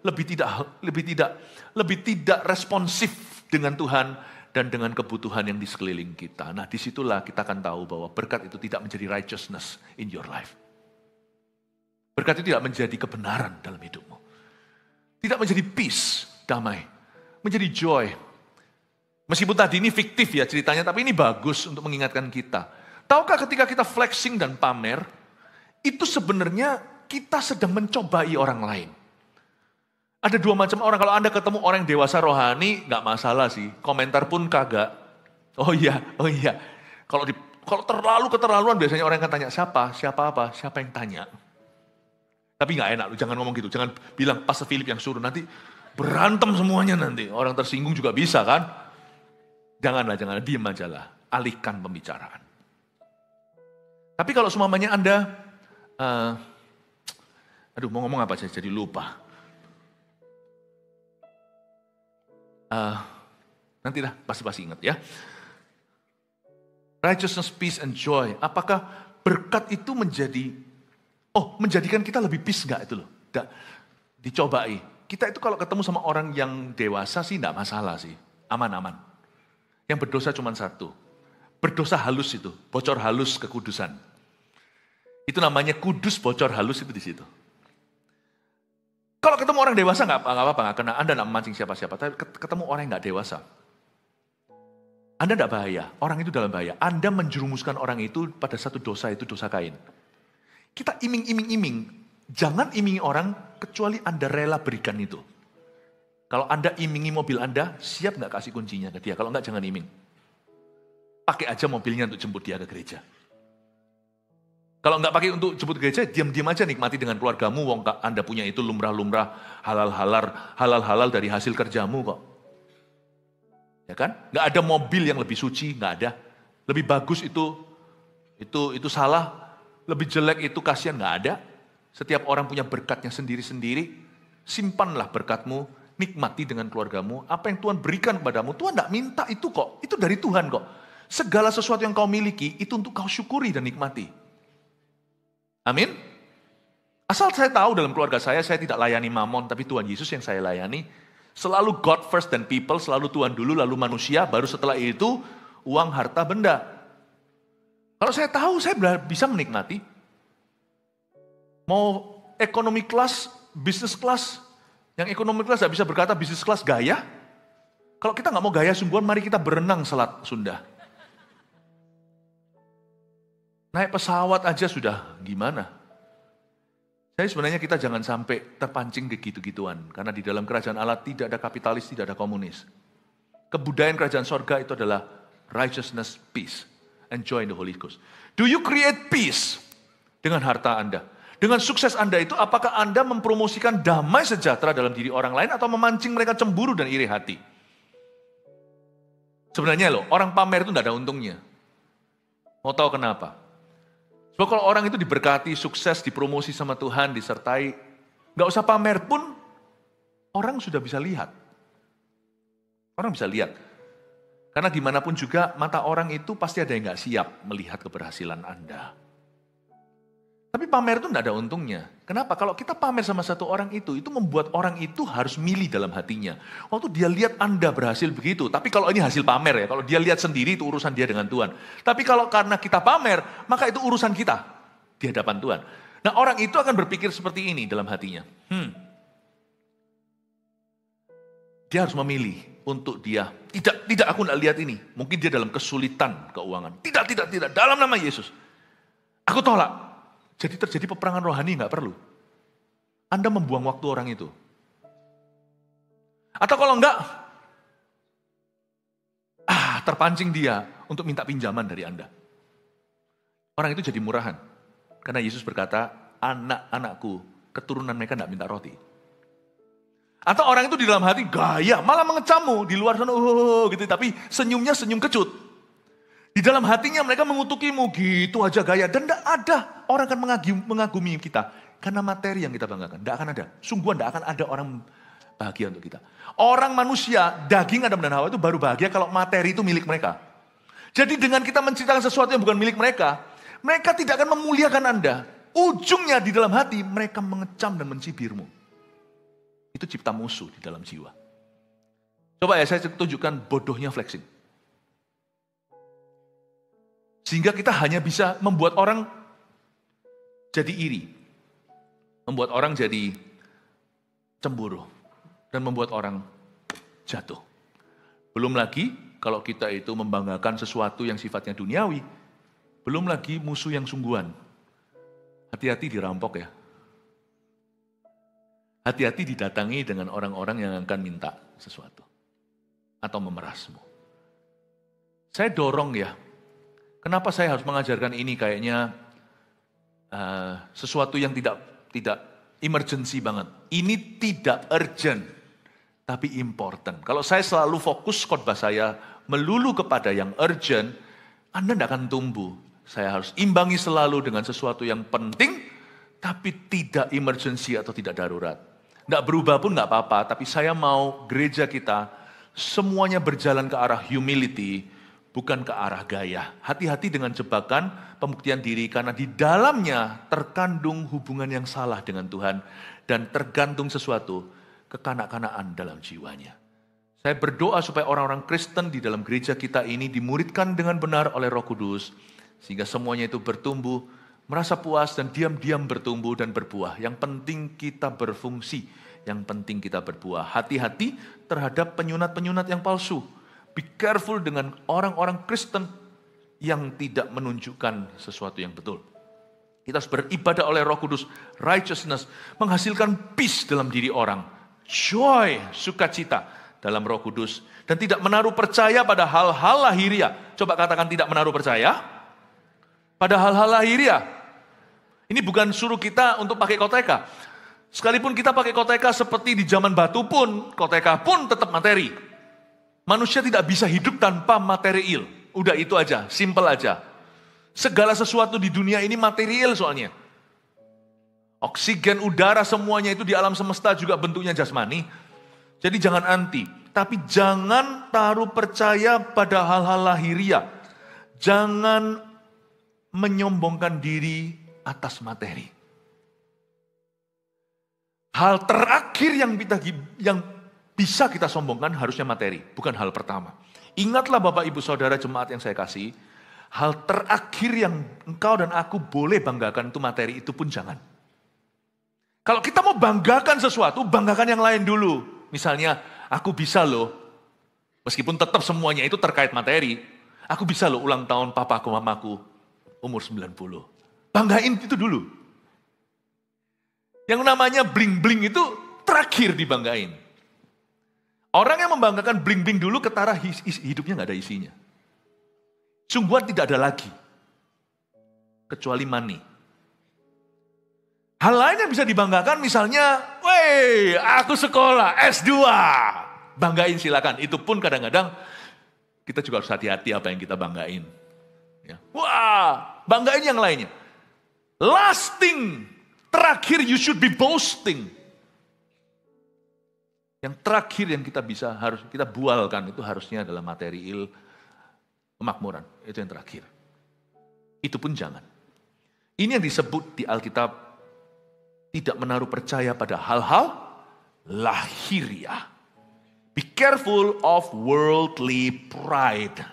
lebih tidak responsif dengan Tuhan dan dengan kebutuhan yang di sekeliling kita. Nah, disitulah kita akan tahu bahwa berkat itu tidak menjadi righteousness in your life. Berkat itu tidak menjadi kebenaran dalam hidupmu. Tidak menjadi peace, damai. Menjadi joy. Meskipun tadi ini fiktif ya ceritanya, tapi ini bagus untuk mengingatkan kita. Tahukah ketika kita flexing dan pamer, itu sebenarnya kita sedang mencobai orang lain. Ada 2 macam orang, kalau Anda ketemu orang yang dewasa rohani, gak masalah sih, komentar pun kagak. Oh iya. Kalau terlalu keterlaluan biasanya orang akan tanya, siapa yang tanya. Tapi gak enak, jangan ngomong gitu, jangan bilang Pastor Philip yang suruh, nanti berantem semuanya nanti. Orang tersinggung juga bisa kan. Janganlah, diam aja lah. Alihkan pembicaraan. Tapi kalau semuanya Anda, mau ngomong apa sih? Jadi lupa. Nanti lah, pasti ingat ya. Righteousness, peace, and joy. Apakah berkat itu menjadikan kita lebih peace nggak itu loh? Dicobai. Kita itu kalau ketemu sama orang yang dewasa sih nggak masalah sih. Aman-aman. Yang berdosa cuma satu. Berdosa halus itu, bocor halus kekudusan. Itu namanya kudus bocor halus itu di situ. Kalau ketemu orang dewasa nggak apa-apa, karena Anda nggak memancing siapa-siapa. Tapi ketemu orang yang nggak dewasa, Anda nggak bahaya. Orang itu dalam bahaya. Anda menjerumuskan orang itu pada satu dosa, itu dosa Kain. Kita iming-iming. Jangan imingi orang kecuali Anda rela berikan itu. Kalau Anda imingi mobil Anda, siap nggak kasih kuncinya ke dia? Kalau nggak, jangan iming. Pakai aja mobilnya untuk jemput dia ke gereja. Kalau nggak pakai untuk jemput gereja, diam-diam aja nikmati dengan keluargamu. Wong Anda punya itu lumrah-lumrah, halal-halal dari hasil kerjamu kok. Ya kan? Nggak ada mobil yang lebih suci, nggak ada. Lebih bagus itu Itu salah, lebih jelek itu kasihan nggak ada. Setiap orang punya berkatnya sendiri-sendiri. Simpanlah berkatmu, nikmati dengan keluargamu. Apa yang Tuhan berikan kepadamu, Tuhan tidak minta itu kok. Itu dari Tuhan kok. Segala sesuatu yang kau miliki, itu untuk kau syukuri dan nikmati. Amin. Asal saya tahu dalam keluarga saya tidak layani mamon, tapi Tuhan Yesus yang saya layani. Selalu God first dan people, selalu Tuhan dulu, lalu manusia, baru setelah itu uang, harta, benda. Kalau saya tahu, saya bisa menikmati. Mau ekonomi kelas, bisnis kelas. Yang ekonomi kelas tidak bisa berkata bisnis kelas gaya. Kalau kita nggak mau gaya sungguhan, mari kita berenang Selat Sunda. Naik pesawat aja sudah gimana. Saya sebenarnya kita jangan sampai terpancing ke gitu-gituan. Karena di dalam kerajaan Allah tidak ada kapitalis, tidak ada komunis. Kebudayaan kerajaan sorga itu adalah righteousness, peace, and joy in the Holy Ghost. Do you create peace dengan harta Anda? Dengan sukses Anda itu, apakah Anda mempromosikan damai sejahtera dalam diri orang lain atau memancing mereka cemburu dan iri hati? Sebenarnya loh, orang pamer itu tidak ada untungnya. Mau tahu kenapa? Sebab kalau orang itu diberkati, sukses, dipromosi sama Tuhan, disertai, nggak usah pamer pun, orang sudah bisa lihat. Orang bisa lihat. Karena gimana pun juga, mata orang itu pasti ada yang nggak siap melihat keberhasilan Anda. Tapi pamer itu tidak ada untungnya. Kenapa? Kalau kita pamer sama satu orang itu membuat orang itu harus milih dalam hatinya. Waktu dia lihat Anda berhasil begitu, tapi kalau ini hasil pamer ya, kalau dia lihat sendiri itu urusan dia dengan Tuhan. Tapi kalau karena kita pamer, maka itu urusan kita di hadapan Tuhan. Nah orang itu akan berpikir seperti ini dalam hatinya. Dia harus memilih untuk dia, tidak aku tidak lihat ini. Mungkin dia dalam kesulitan keuangan. Tidak, dalam nama Yesus. Aku tolak. Jadi terjadi peperangan rohani, nggak perlu. Anda membuang waktu orang itu. Atau kalau enggak, terpancing dia untuk minta pinjaman dari Anda. Orang itu jadi murahan. Karena Yesus berkata, anak-anakku, keturunan mereka enggak minta roti. Atau orang itu di dalam hati gaya, malah mengecammu. Di luar sana, gitu. Tapi senyumnya senyum kecut. Di dalam hatinya mereka mengutukimu, gitu aja gaya. Dan tidak ada orang akan mengagumi kita. Karena materi yang kita banggakan. Tidak akan ada. Sungguhan tidak akan ada orang bahagia untuk kita. Orang manusia, daging Adam dan Hawa itu baru bahagia kalau materi itu milik mereka. Jadi dengan kita menceritakan sesuatu yang bukan milik mereka, mereka tidak akan memuliakan Anda. Ujungnya di dalam hati, mereka mengecam dan mencibirmu. Itu cipta musuh di dalam jiwa. Coba ya, saya tunjukkan bodohnya flexing. Sehingga kita hanya bisa membuat orang jadi iri. Membuat orang jadi cemburu. Dan membuat orang jatuh. Belum lagi kalau kita itu membanggakan sesuatu yang sifatnya duniawi. Belum lagi musuh yang sungguhan. Hati-hati dirampok ya. Hati-hati didatangi dengan orang-orang yang akan minta sesuatu. Atau memerasmu. Saya dorong ya. Kenapa saya harus mengajarkan ini kayaknya sesuatu yang tidak emergency banget. Ini tidak urgent, tapi important. Kalau saya selalu fokus khotbah saya melulu kepada yang urgent, Anda tidak akan tumbuh. Saya harus imbangi selalu dengan sesuatu yang penting, tapi tidak emergency atau tidak darurat. Tidak berubah pun nggak apa-apa, tapi saya mau gereja kita semuanya berjalan ke arah humility, bukan ke arah gaya. Hati-hati dengan jebakan pembuktian diri, karena di dalamnya terkandung hubungan yang salah dengan Tuhan, dan tergantung sesuatu kekanak-kanakan dalam jiwanya. Saya berdoa supaya orang-orang Kristen di dalam gereja kita ini dimuridkan dengan benar oleh Roh Kudus, sehingga semuanya itu bertumbuh, merasa puas dan diam-diam bertumbuh dan berbuah. Yang penting kita berfungsi, yang penting kita berbuah. Hati-hati terhadap penyunat-penyunat yang palsu. Be careful dengan orang-orang Kristen yang tidak menunjukkan sesuatu yang betul. Kita harus beribadah oleh Roh Kudus, righteousness, menghasilkan peace dalam diri orang, joy, sukacita dalam Roh Kudus, dan tidak menaruh percaya pada hal-hal lahiriah. Coba katakan tidak menaruh percaya pada hal-hal lahiriah. Ini bukan suruh kita untuk pakai koteka. Sekalipun kita pakai koteka seperti di zaman batu pun, koteka pun tetap materi. Manusia tidak bisa hidup tanpa material. Udah itu aja, simple aja. Segala sesuatu di dunia ini material soalnya. Oksigen, udara, semuanya itu di alam semesta juga bentuknya jasmani. Jadi jangan anti. Tapi jangan taruh percaya pada hal-hal lahiriah. Jangan menyombongkan diri atas materi. Hal terakhir yang bisa kita sombongkan harusnya materi, bukan hal pertama. Ingatlah Bapak Ibu Saudara jemaat yang saya kasih, hal terakhir yang engkau dan aku boleh banggakan itu materi, itu pun jangan. Kalau kita mau banggakan sesuatu, banggakan yang lain dulu. Misalnya, aku bisa loh, meskipun tetap semuanya itu terkait materi, aku bisa loh ulang tahun papaku mamaku umur 90. Banggain itu dulu. Yang namanya bling-bling itu terakhir dibanggain. Orang yang membanggakan bling-bling dulu ketara hidupnya nggak ada isinya. Sungguhan tidak ada lagi. Kecuali money. Hal lain yang bisa dibanggakan misalnya, weh aku sekolah S2. Banggain silakan. Itu pun kadang-kadang kita juga harus hati-hati apa yang kita banggain. Ya. Wah, banggain yang lainnya. Last thing, terakhir you should be boasting. Yang terakhir yang harus kita bualkan itu harusnya adalah material kemakmuran. Itu yang terakhir. Itu pun jangan. Ini yang disebut di Alkitab tidak menaruh percaya pada hal-hal lahiriah. Be careful of worldly pride.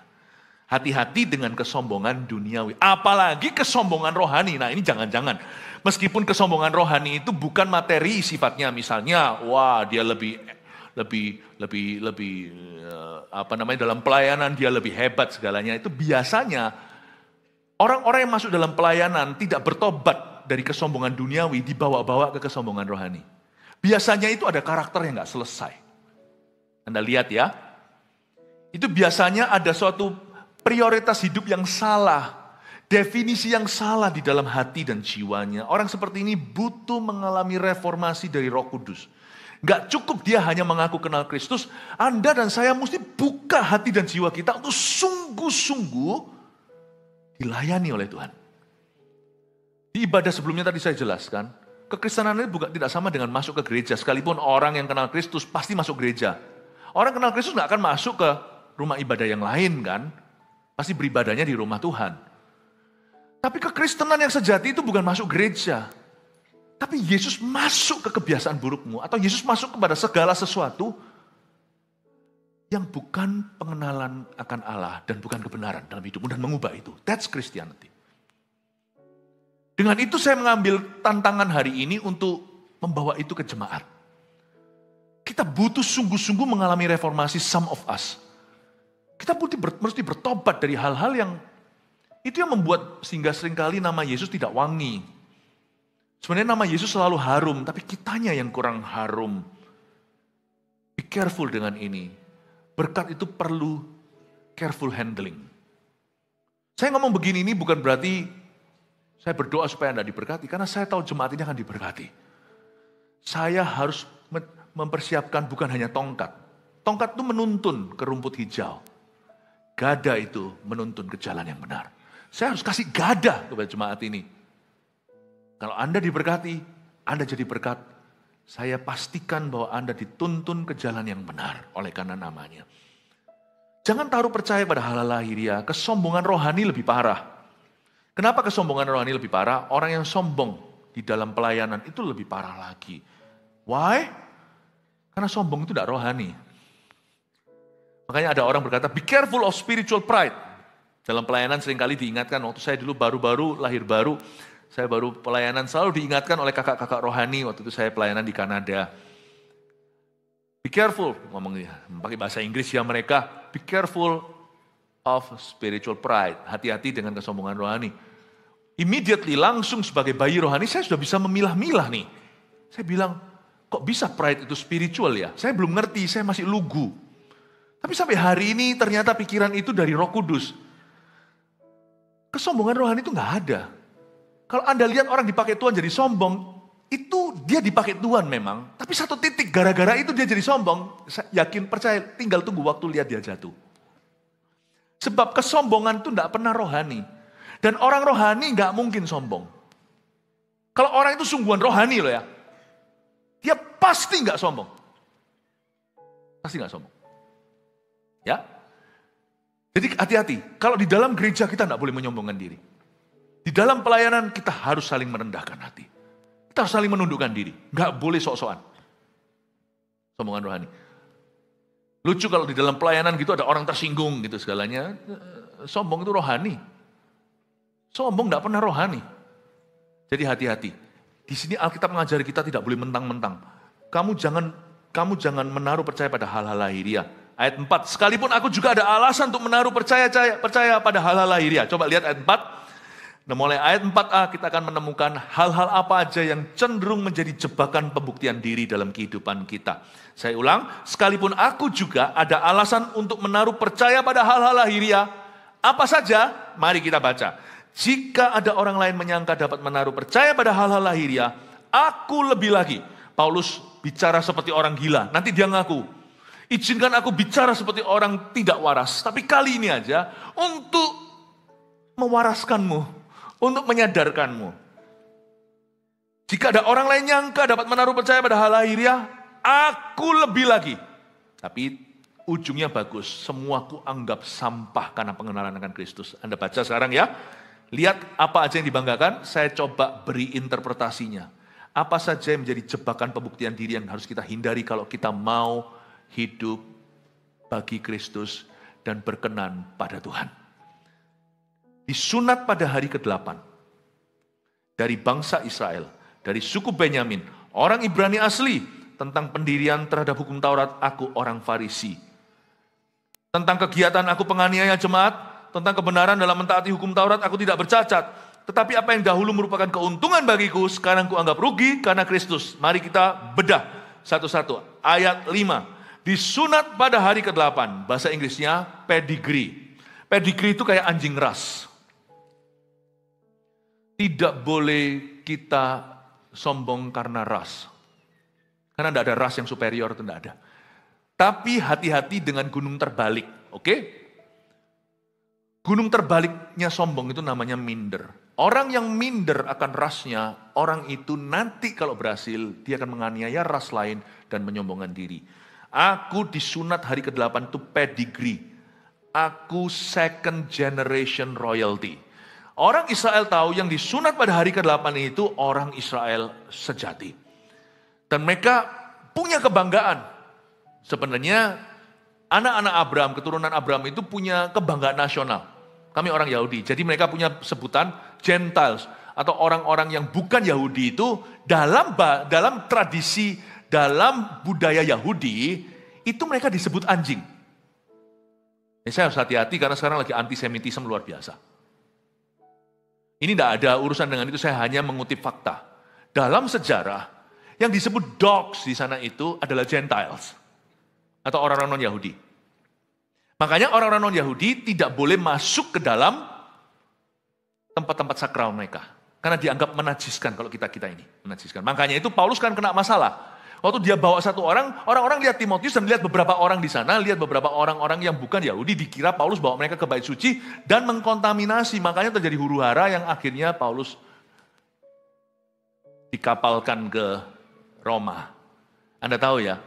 Hati-hati dengan kesombongan duniawi. Apalagi kesombongan rohani. Nah ini jangan-jangan. Meskipun kesombongan rohani itu bukan materi sifatnya. Misalnya, wah dia lebih dalam pelayanan dia lebih hebat segalanya. Itu biasanya orang-orang yang masuk dalam pelayanan tidak bertobat dari kesombongan duniawi dibawa-bawa ke kesombongan rohani. Biasanya itu ada karakter yang gak selesai. Anda lihat ya. Itu biasanya ada suatu prioritas hidup yang salah. Definisi yang salah di dalam hati dan jiwanya. Orang seperti ini butuh mengalami reformasi dari Roh Kudus. Gak cukup dia hanya mengaku kenal Kristus. Anda dan saya mesti buka hati dan jiwa kita untuk sungguh-sungguh dilayani oleh Tuhan. Di ibadah sebelumnya tadi saya jelaskan, kekristenan ini bukan tidak sama dengan masuk ke gereja. Sekalipun orang yang kenal Kristus pasti masuk gereja. Orang kenal Kristus gak akan masuk ke rumah ibadah yang lain kan. Pasti beribadahnya di rumah Tuhan. Tapi kekristenan yang sejati itu bukan masuk gereja. Tapi Yesus masuk ke kebiasaan burukmu. Atau Yesus masuk kepada segala sesuatu yang bukan pengenalan akan Allah dan bukan kebenaran dalam hidupmu dan mengubah itu. That's Christianity. Dengan itu saya mengambil tantangan hari ini untuk membawa itu ke jemaat. Kita butuh sungguh-sungguh mengalami reformasi, some of us. Kita mesti bertobat dari hal-hal yang itu yang membuat sehingga seringkali nama Yesus tidak wangi. Sebenarnya nama Yesus selalu harum, tapi kitanya yang kurang harum. Be careful dengan ini. Berkat itu perlu careful handling. Saya ngomong begini ini bukan berarti saya berdoa supaya Anda diberkati, karena saya tahu jemaat ini akan diberkati. Saya harus mempersiapkan bukan hanya tongkat. Tongkat itu menuntun ke rumput hijau. Gada itu menuntun ke jalan yang benar. Saya harus kasih gada kepada jemaat ini. Kalau Anda diberkati, Anda jadi berkat. Saya pastikan bahwa Anda dituntun ke jalan yang benar oleh karena namanya. Jangan taruh percaya pada hal lahiriah. Kesombongan rohani lebih parah. Kenapa kesombongan rohani lebih parah? Orang yang sombong di dalam pelayanan itu lebih parah lagi. Why? Karena sombong itu tidak rohani. Makanya ada orang berkata, be careful of spiritual pride. Dalam pelayanan seringkali diingatkan, waktu saya dulu baru-baru, lahir baru, saya baru pelayanan, selalu diingatkan oleh kakak-kakak rohani, waktu itu saya pelayanan di Kanada. Be careful, ngomongnya, pakai bahasa Inggris ya mereka, be careful of spiritual pride. Hati-hati dengan kesombongan rohani. Immediately, langsung sebagai bayi rohani, saya sudah bisa memilah-milah nih. Saya bilang, kok bisa pride itu spiritual ya? Saya belum ngerti, saya masih lugu. Tapi sampai hari ini ternyata pikiran itu dari Roh Kudus. Kesombongan rohani itu nggak ada. Kalau Anda lihat orang dipakai Tuhan jadi sombong, itu dia dipakai Tuhan memang. Tapi satu titik gara-gara itu dia jadi sombong. Saya yakin, percaya, tinggal tunggu waktu lihat dia jatuh. Sebab kesombongan itu nggak pernah rohani. Dan orang rohani nggak mungkin sombong. Kalau orang itu sungguhan rohani loh ya, dia pasti nggak sombong. Pasti nggak sombong. Ya. Jadi hati-hati, kalau di dalam gereja kita nggak boleh menyombongkan diri. Di dalam pelayanan kita harus saling merendahkan hati. Kita harus saling menundukkan diri. Nggak boleh sok-sokan. Sombongan rohani. Lucu kalau di dalam pelayanan gitu ada orang tersinggung gitu segalanya. Sombong itu rohani. Sombong nggak pernah rohani. Jadi hati-hati. Di sini Alkitab mengajari kita tidak boleh mentang-mentang. Kamu jangan menaruh percaya pada hal-hal lahiriah. Ayat 4, sekalipun aku juga ada alasan untuk menaruh percaya pada hal-hal lahiriah. Coba lihat ayat 4. Nah, mulai ayat 4a kita akan menemukan hal-hal apa aja yang cenderung menjadi jebakan pembuktian diri dalam kehidupan kita. Saya ulang, sekalipun aku juga ada alasan untuk menaruh percaya pada hal-hal lahiriah. Apa saja? Mari kita baca. Jika ada orang lain menyangka dapat menaruh percaya pada hal-hal lahiriah, aku lebih lagi. Paulus bicara seperti orang gila. Nanti dia ngaku, izinkan aku bicara seperti orang tidak waras. Tapi kali ini aja untuk mewaraskanmu, untuk menyadarkanmu. Jika ada orang lain nyangka dapat menaruh percaya pada hal lahiriah, aku lebih lagi. Tapi ujungnya bagus. Semua ku anggap sampah karena pengenalan akan Kristus. Anda baca sekarang ya. Lihat apa aja yang dibanggakan, saya coba beri interpretasinya. Apa saja yang menjadi jebakan pembuktian diri yang harus kita hindari kalau kita mau hidup bagi Kristus dan berkenan pada Tuhan. Disunat pada hari ke-8 dari bangsa Israel, dari suku Benyamin, orang Ibrani asli, tentang pendirian terhadap hukum Taurat, aku orang Farisi. Tentang kegiatan aku penganiaya jemaat, tentang kebenaran dalam mentaati hukum Taurat, aku tidak bercacat. Tetapi apa yang dahulu merupakan keuntungan bagiku, sekarang kuanggap rugi karena Kristus. Mari kita bedah satu-satu. Ayat 5. Disunat pada hari ke-8. Bahasa Inggrisnya pedigree. Pedigree itu kayak anjing ras. Tidak boleh kita sombong karena ras. Karena tidak ada ras yang superior, tidak ada. Tapi hati-hati dengan gunung terbalik. Oke? Gunung terbaliknya sombong itu namanya minder. Orang yang minder akan rasnya, orang itu nanti kalau berhasil, dia akan menganiaya ras lain dan menyombongkan diri. Aku disunat hari ke-8 itu pedigree. Aku second generation royalty. Orang Israel tahu yang disunat pada hari ke-8 itu orang Israel sejati. Dan mereka punya kebanggaan. Sebenarnya anak-anak Abraham, keturunan Abraham itu punya kebanggaan nasional. Kami orang Yahudi, jadi mereka punya sebutan Gentiles atau orang-orang yang bukan Yahudi itu dalam tradisi, dalam budaya Yahudi itu mereka disebut anjing. Saya harus hati-hati karena sekarang lagi antisemitisme luar biasa. Ini tidak ada urusan dengan itu, saya hanya mengutip fakta. Dalam sejarah yang disebut dogs di sana itu adalah Gentiles atau orang-orang non-Yahudi. Makanya orang-orang non-Yahudi tidak boleh masuk ke dalam tempat-tempat sakral mereka. Karena dianggap menajiskan kalau kita ini. Menajiskan. Makanya itu Paulus kan kena masalah. Waktu dia bawa satu orang-orang lihat Timotius dan lihat beberapa orang di sana, lihat beberapa orang-orang yang bukan Yahudi, dikira Paulus bawa mereka ke bait suci dan mengkontaminasi. Makanya terjadi huru-hara yang akhirnya Paulus dikapalkan ke Roma. Anda tahu ya?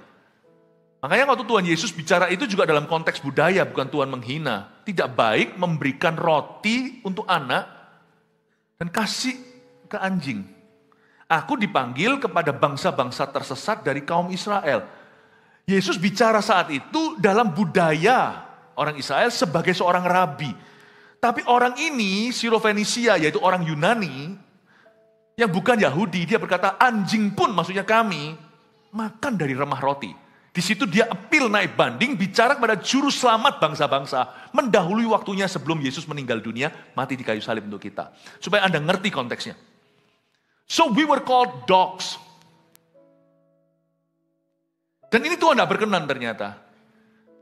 Makanya waktu Tuhan Yesus bicara itu juga dalam konteks budaya, bukan Tuhan menghina. Tidak baik memberikan roti untuk anak dan kasih ke anjing. Aku dipanggil kepada bangsa-bangsa tersesat dari kaum Israel. Yesus bicara saat itu dalam budaya orang Israel sebagai seorang rabi. Tapi orang ini, Sirofenisia, yaitu orang Yunani, yang bukan Yahudi, dia berkata, anjing pun maksudnya kami, makan dari remah roti. Di situ dia appeal naik banding, bicara kepada juru selamat bangsa-bangsa, mendahului waktunya sebelum Yesus meninggal dunia, mati di kayu salib untuk kita. Supaya Anda ngerti konteksnya. So we were called dogs. Dan ini Tuhan tidak berkenan ternyata.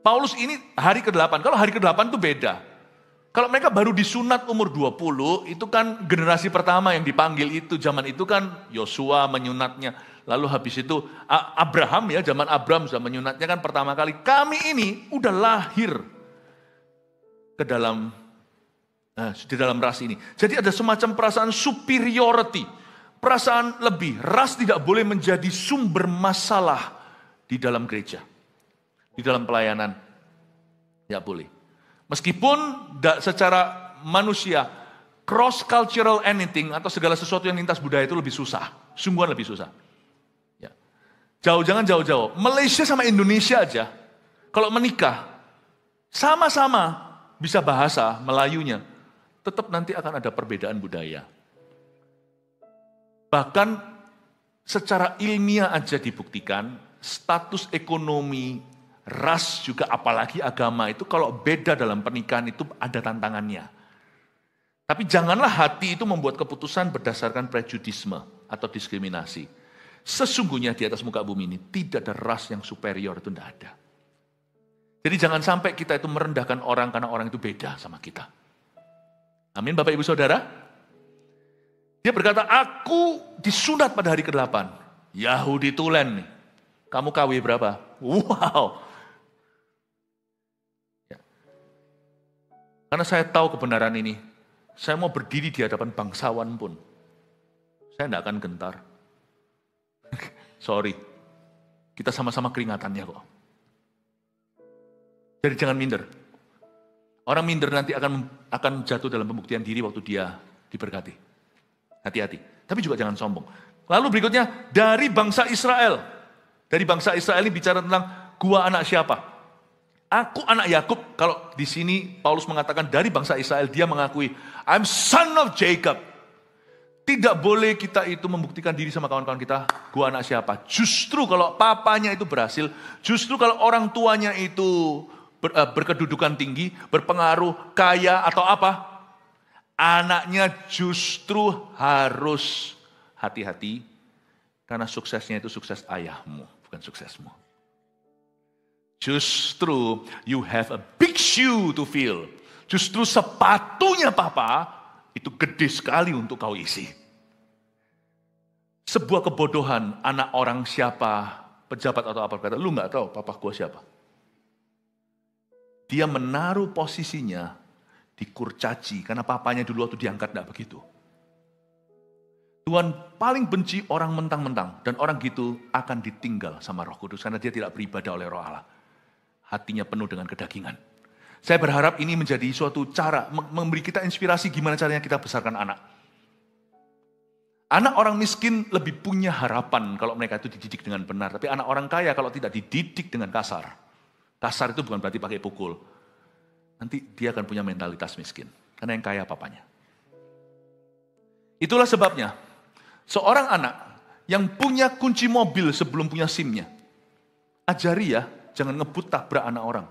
Paulus ini hari ke-8, kalau hari ke-8 itu beda. Kalau mereka baru disunat umur 20, itu kan generasi pertama yang dipanggil itu, zaman itu kan Yosua menyunatnya. Lalu habis itu Abraham ya, zaman Abraham sudah menyunatnya kan pertama kali. Kami ini udah lahir ke dalam Di dalam ras ini. Jadi ada semacam perasaan superiority, perasaan lebih. Ras tidak boleh menjadi sumber masalah di dalam gereja, di dalam pelayanan. Ya boleh. Meskipun secara manusia, cross cultural anything atau segala sesuatu yang lintas budaya itu lebih susah, sungguhan lebih susah. Ya. Jangan jauh-jauh. Malaysia sama Indonesia aja, kalau menikah, sama-sama bisa bahasa Melayunya, tetap nanti akan ada perbedaan budaya. Bahkan secara ilmiah aja dibuktikan, status ekonomi, ras juga apalagi agama itu kalau beda dalam pernikahan itu ada tantangannya. Tapi janganlah hati itu membuat keputusan berdasarkan prejudisme atau diskriminasi. Sesungguhnya di atas muka bumi ini tidak ada ras yang superior, itu tidak ada. Jadi jangan sampai kita itu merendahkan orang karena orang itu beda sama kita. Amin, Bapak Ibu Saudara. Dia berkata, aku disunat pada hari ke-8. Yahudi tulen nih. Kamu KW berapa? Wow. Ya. Karena saya tahu kebenaran ini. Saya mau berdiri di hadapan bangsawan pun. Saya tidak akan gentar. Sorry. Kita sama-sama keringatannya kok. Jadi jangan minder. Orang minder nanti akan jatuh dalam pembuktian diri waktu dia diberkati. Hati-hati. Tapi juga jangan sombong. Lalu berikutnya, dari bangsa Israel. Dari bangsa Israel ini bicara tentang gua anak siapa? Aku anak Yakub. Kalau di sini Paulus mengatakan dari bangsa Israel, dia mengakui, I'm son of Jacob. Tidak boleh kita itu membuktikan diri sama kawan-kawan kita, gua anak siapa. Justru kalau papanya itu berhasil, justru kalau orang tuanya itu berkedudukan tinggi, berpengaruh, kaya atau apa, anaknya justru harus hati-hati karena suksesnya itu sukses ayahmu, bukan suksesmu. Justru you have a big shoe to fill. Justru sepatunya papa itu gede sekali untuk kau isi. Sebuah kebodohan anak orang siapa, pejabat atau apa berkata, lu nggak tahu papa gua siapa. Dia menaruh posisinya di kurcaci karena papanya dulu waktu diangkat tidak begitu. Tuhan paling benci orang mentang-mentang dan orang gitu akan ditinggal sama Roh Kudus karena dia tidak beribadah oleh Roh Allah. Hatinya penuh dengan kedagingan. Saya berharap ini menjadi suatu cara memberi kita inspirasi gimana caranya kita besarkan anak. Anak orang miskin lebih punya harapan kalau mereka itu dididik dengan benar, tapi anak orang kaya kalau tidak dididik dengan kasar. Kasar itu bukan berarti pakai pukul. Nanti dia akan punya mentalitas miskin. Karena yang kaya papanya. Itulah sebabnya. Seorang anak yang punya kunci mobil sebelum punya SIM-nya. Ajari ya, jangan ngebut tabrak anak orang.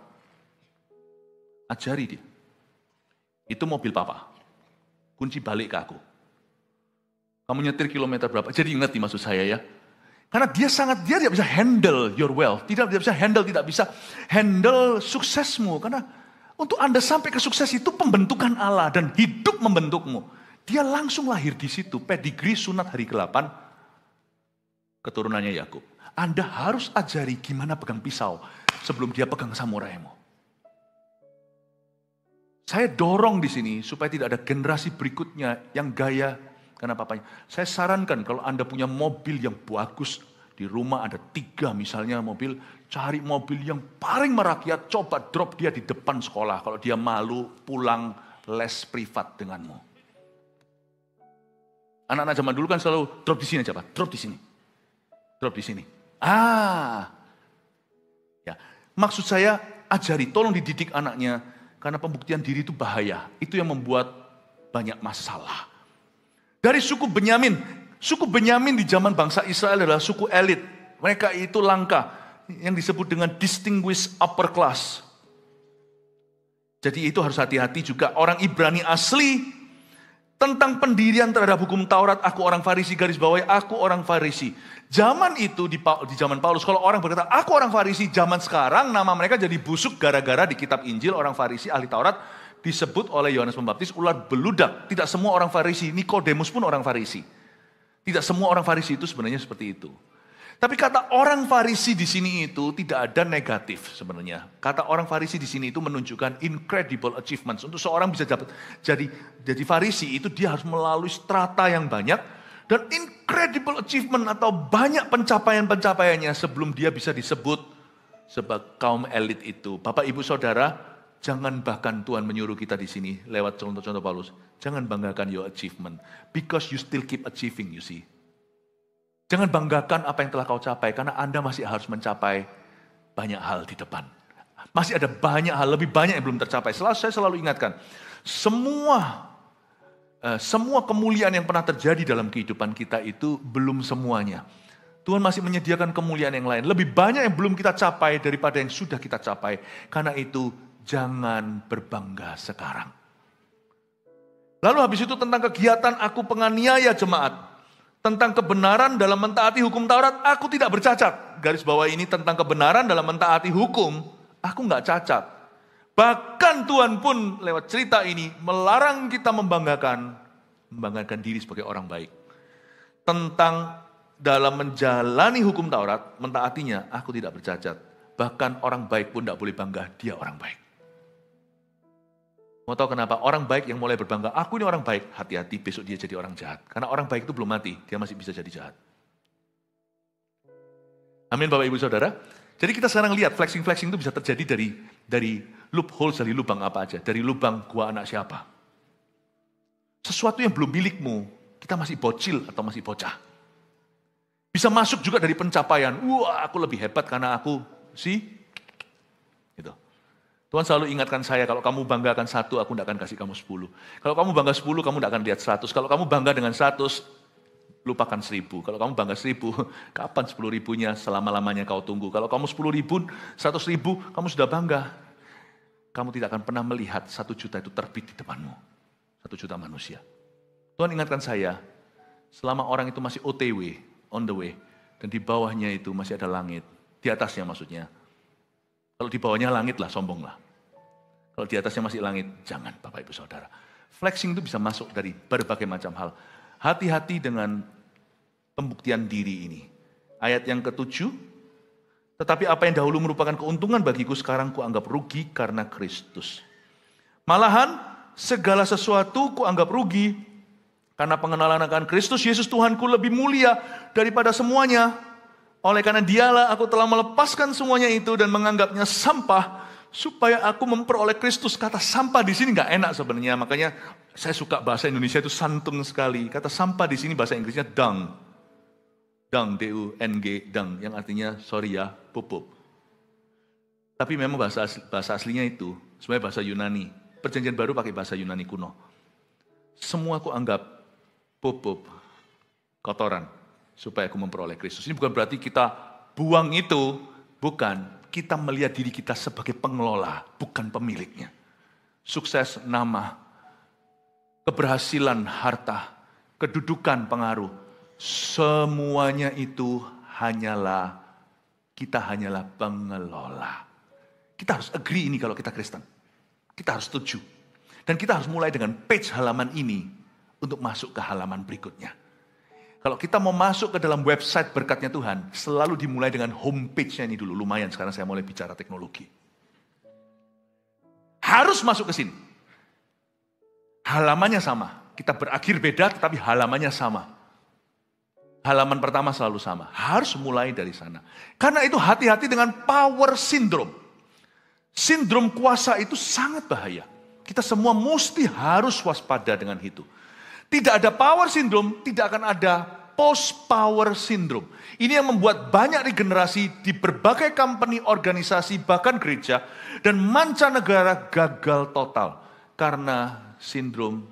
Ajari dia. Itu mobil papa. Kunci balik ke aku. Kamu nyetir kilometer berapa? Jadi ingat nih maksud saya ya. Karena dia tidak bisa handle your wealth. Tidak bisa handle suksesmu. Karena untuk Anda sampai ke sukses itu pembentukan Allah dan hidup membentukmu. Dia langsung lahir di situ. Pedigree sunat hari ke-8. Keturunannya Yakub. Anda harus ajari gimana pegang pisau sebelum dia pegang samuraimu. Saya dorong di sini supaya tidak ada generasi berikutnya yang gaya karena papanya. Saya sarankan kalau Anda punya mobil yang bagus, di rumah ada 3 misalnya mobil, cari mobil yang paling merakyat, coba drop dia di depan sekolah. Kalau dia malu, pulang les privat denganmu. Anak-anak zaman dulu kan selalu drop di sini aja Pak, drop di sini. Drop di sini. Ya, maksud saya ajari, tolong dididik anaknya, karena pembuktian diri itu bahaya. Itu yang membuat banyak masalah. Dari suku Benyamin. Suku Benyamin di zaman bangsa Israel adalah suku elit. Mereka itu langka. Yang disebut dengan distinguished upper class. Jadi itu harus hati-hati juga. Orang Ibrani asli. Tentang pendirian terhadap hukum Taurat. Aku orang Farisi, garis bawahi aku orang Farisi. Zaman itu di zaman Paulus. Kalau orang berkata aku orang Farisi. Zaman sekarang nama mereka jadi busuk. Gara-gara di kitab Injil orang Farisi ahli Taurat. Disebut oleh Yohanes Pembaptis ular beludak. Tidak semua orang Farisi, Nikodemus pun orang Farisi. Tidak semua orang Farisi itu sebenarnya seperti itu. Tapi kata orang Farisi di sini itu tidak ada negatif sebenarnya. Kata orang Farisi di sini itu menunjukkan incredible achievements. Untuk seorang bisa dapat jadi Farisi itu dia harus melalui strata yang banyak dan incredible achievement atau banyak pencapaian-pencapaiannya sebelum dia bisa disebut sebagai kaum elit itu. Bapak, Ibu, Saudara, jangan bahkan Tuhan menyuruh kita di sini lewat contoh-contoh Paulus. Jangan banggakan your achievement because you still keep achieving, you see. Jangan banggakan apa yang telah kau capai, karena Anda masih harus mencapai banyak hal di depan. Masih ada banyak hal, lebih banyak yang belum tercapai. Saya selalu ingatkan, semua kemuliaan yang pernah terjadi dalam kehidupan kita itu belum semuanya. Tuhan masih menyediakan kemuliaan yang lain. Lebih banyak yang belum kita capai daripada yang sudah kita capai. Karena itu, jangan berbangga sekarang. Lalu habis itu tentang kegiatan aku penganiaya jemaat. Tentang kebenaran dalam mentaati hukum Taurat, aku tidak bercacat. Garis bawah ini tentang kebenaran dalam mentaati hukum, aku nggak cacat. Bahkan Tuhan pun lewat cerita ini melarang kita membanggakan diri sebagai orang baik. Tentang dalam menjalani hukum Taurat, mentaatinya, aku tidak bercacat. Bahkan orang baik pun tidak boleh bangga, dia orang baik. Mau tahu kenapa? Orang baik yang mulai berbangga, aku ini orang baik, hati-hati besok dia jadi orang jahat. Karena orang baik itu belum mati, dia masih bisa jadi jahat. Amin Bapak Ibu Saudara. Jadi kita sekarang lihat flexing-flexing itu bisa terjadi dari loophole, dari lubang apa aja. Dari lubang gua anak siapa. Sesuatu yang belum milikmu, kita masih bocil atau masih bocah. Bisa masuk juga dari pencapaian, wah aku lebih hebat karena aku gitu. Tuhan selalu ingatkan saya, kalau kamu banggakan 1, aku tidak akan kasih kamu 10. Kalau kamu bangga 10, kamu tidak akan lihat 100. Kalau kamu bangga dengan 100, lupakan 1000. Kalau kamu bangga 1000, kapan 10.000-nya selama-lamanya kau tunggu. Kalau kamu 10.000, 100.000, kamu sudah bangga. Kamu tidak akan pernah melihat 1 juta itu terbit di depanmu. 1 juta manusia. Tuhan ingatkan saya, selama orang itu masih OTW, on the way, dan di bawahnya itu masih ada langit. Di atasnya maksudnya. Kalau di bawahnya langit lah, sombong lah. Kalau di atasnya masih langit, jangan Bapak Ibu Saudara. Flexing itu bisa masuk dari berbagai macam hal. Hati-hati dengan pembuktian diri ini. Ayat yang ke-7, tetapi apa yang dahulu merupakan keuntungan bagiku, sekarang kuanggap rugi karena Kristus. Malahan, segala sesuatu kuanggap rugi, karena pengenalan akan Kristus Yesus Tuhanku lebih mulia daripada semuanya. Oleh karena dialah aku telah melepaskan semuanya itu dan menganggapnya sampah supaya aku memperoleh Kristus. Kata sampah di sini nggak enak sebenarnya, makanya saya suka bahasa Indonesia itu santun sekali. Kata sampah di sini bahasa Inggrisnya dung, D-U-N-G, dung, yang artinya sorry ya, pup. Tapi memang bahasa aslinya itu sebenarnya bahasa Yunani. Perjanjian baru pakai bahasa Yunani kuno. Semua aku anggap pup, kotoran. Supaya aku memperoleh Kristus. Ini bukan berarti kita buang itu, bukan. Kita melihat diri kita sebagai pengelola, bukan pemiliknya. Sukses, nama, keberhasilan, harta, kedudukan, pengaruh. Semuanya itu kita hanyalah pengelola. Kita harus agree ini kalau kita Kristen. Kita harus setuju. Dan kita harus mulai dengan page halaman ini untuk masuk ke halaman berikutnya. Kalau kita mau masuk ke dalam website berkatnya Tuhan, selalu dimulai dengan homepage-nya ini dulu. Lumayan sekarang saya mulai bicara teknologi. Harus masuk ke sini. Halamannya sama. Kita berakhir beda, tetapi halamannya sama. Halaman pertama selalu sama. Harus mulai dari sana. Karena itu hati-hati dengan power syndrome. Sindrom kuasa itu sangat bahaya. Kita semua mesti harus waspada dengan itu. Tidak ada power syndrome, tidak akan ada post power syndrome. Ini yang membuat banyak regenerasi di berbagai company, organisasi, bahkan gereja dan mancanegara gagal total karena sindrom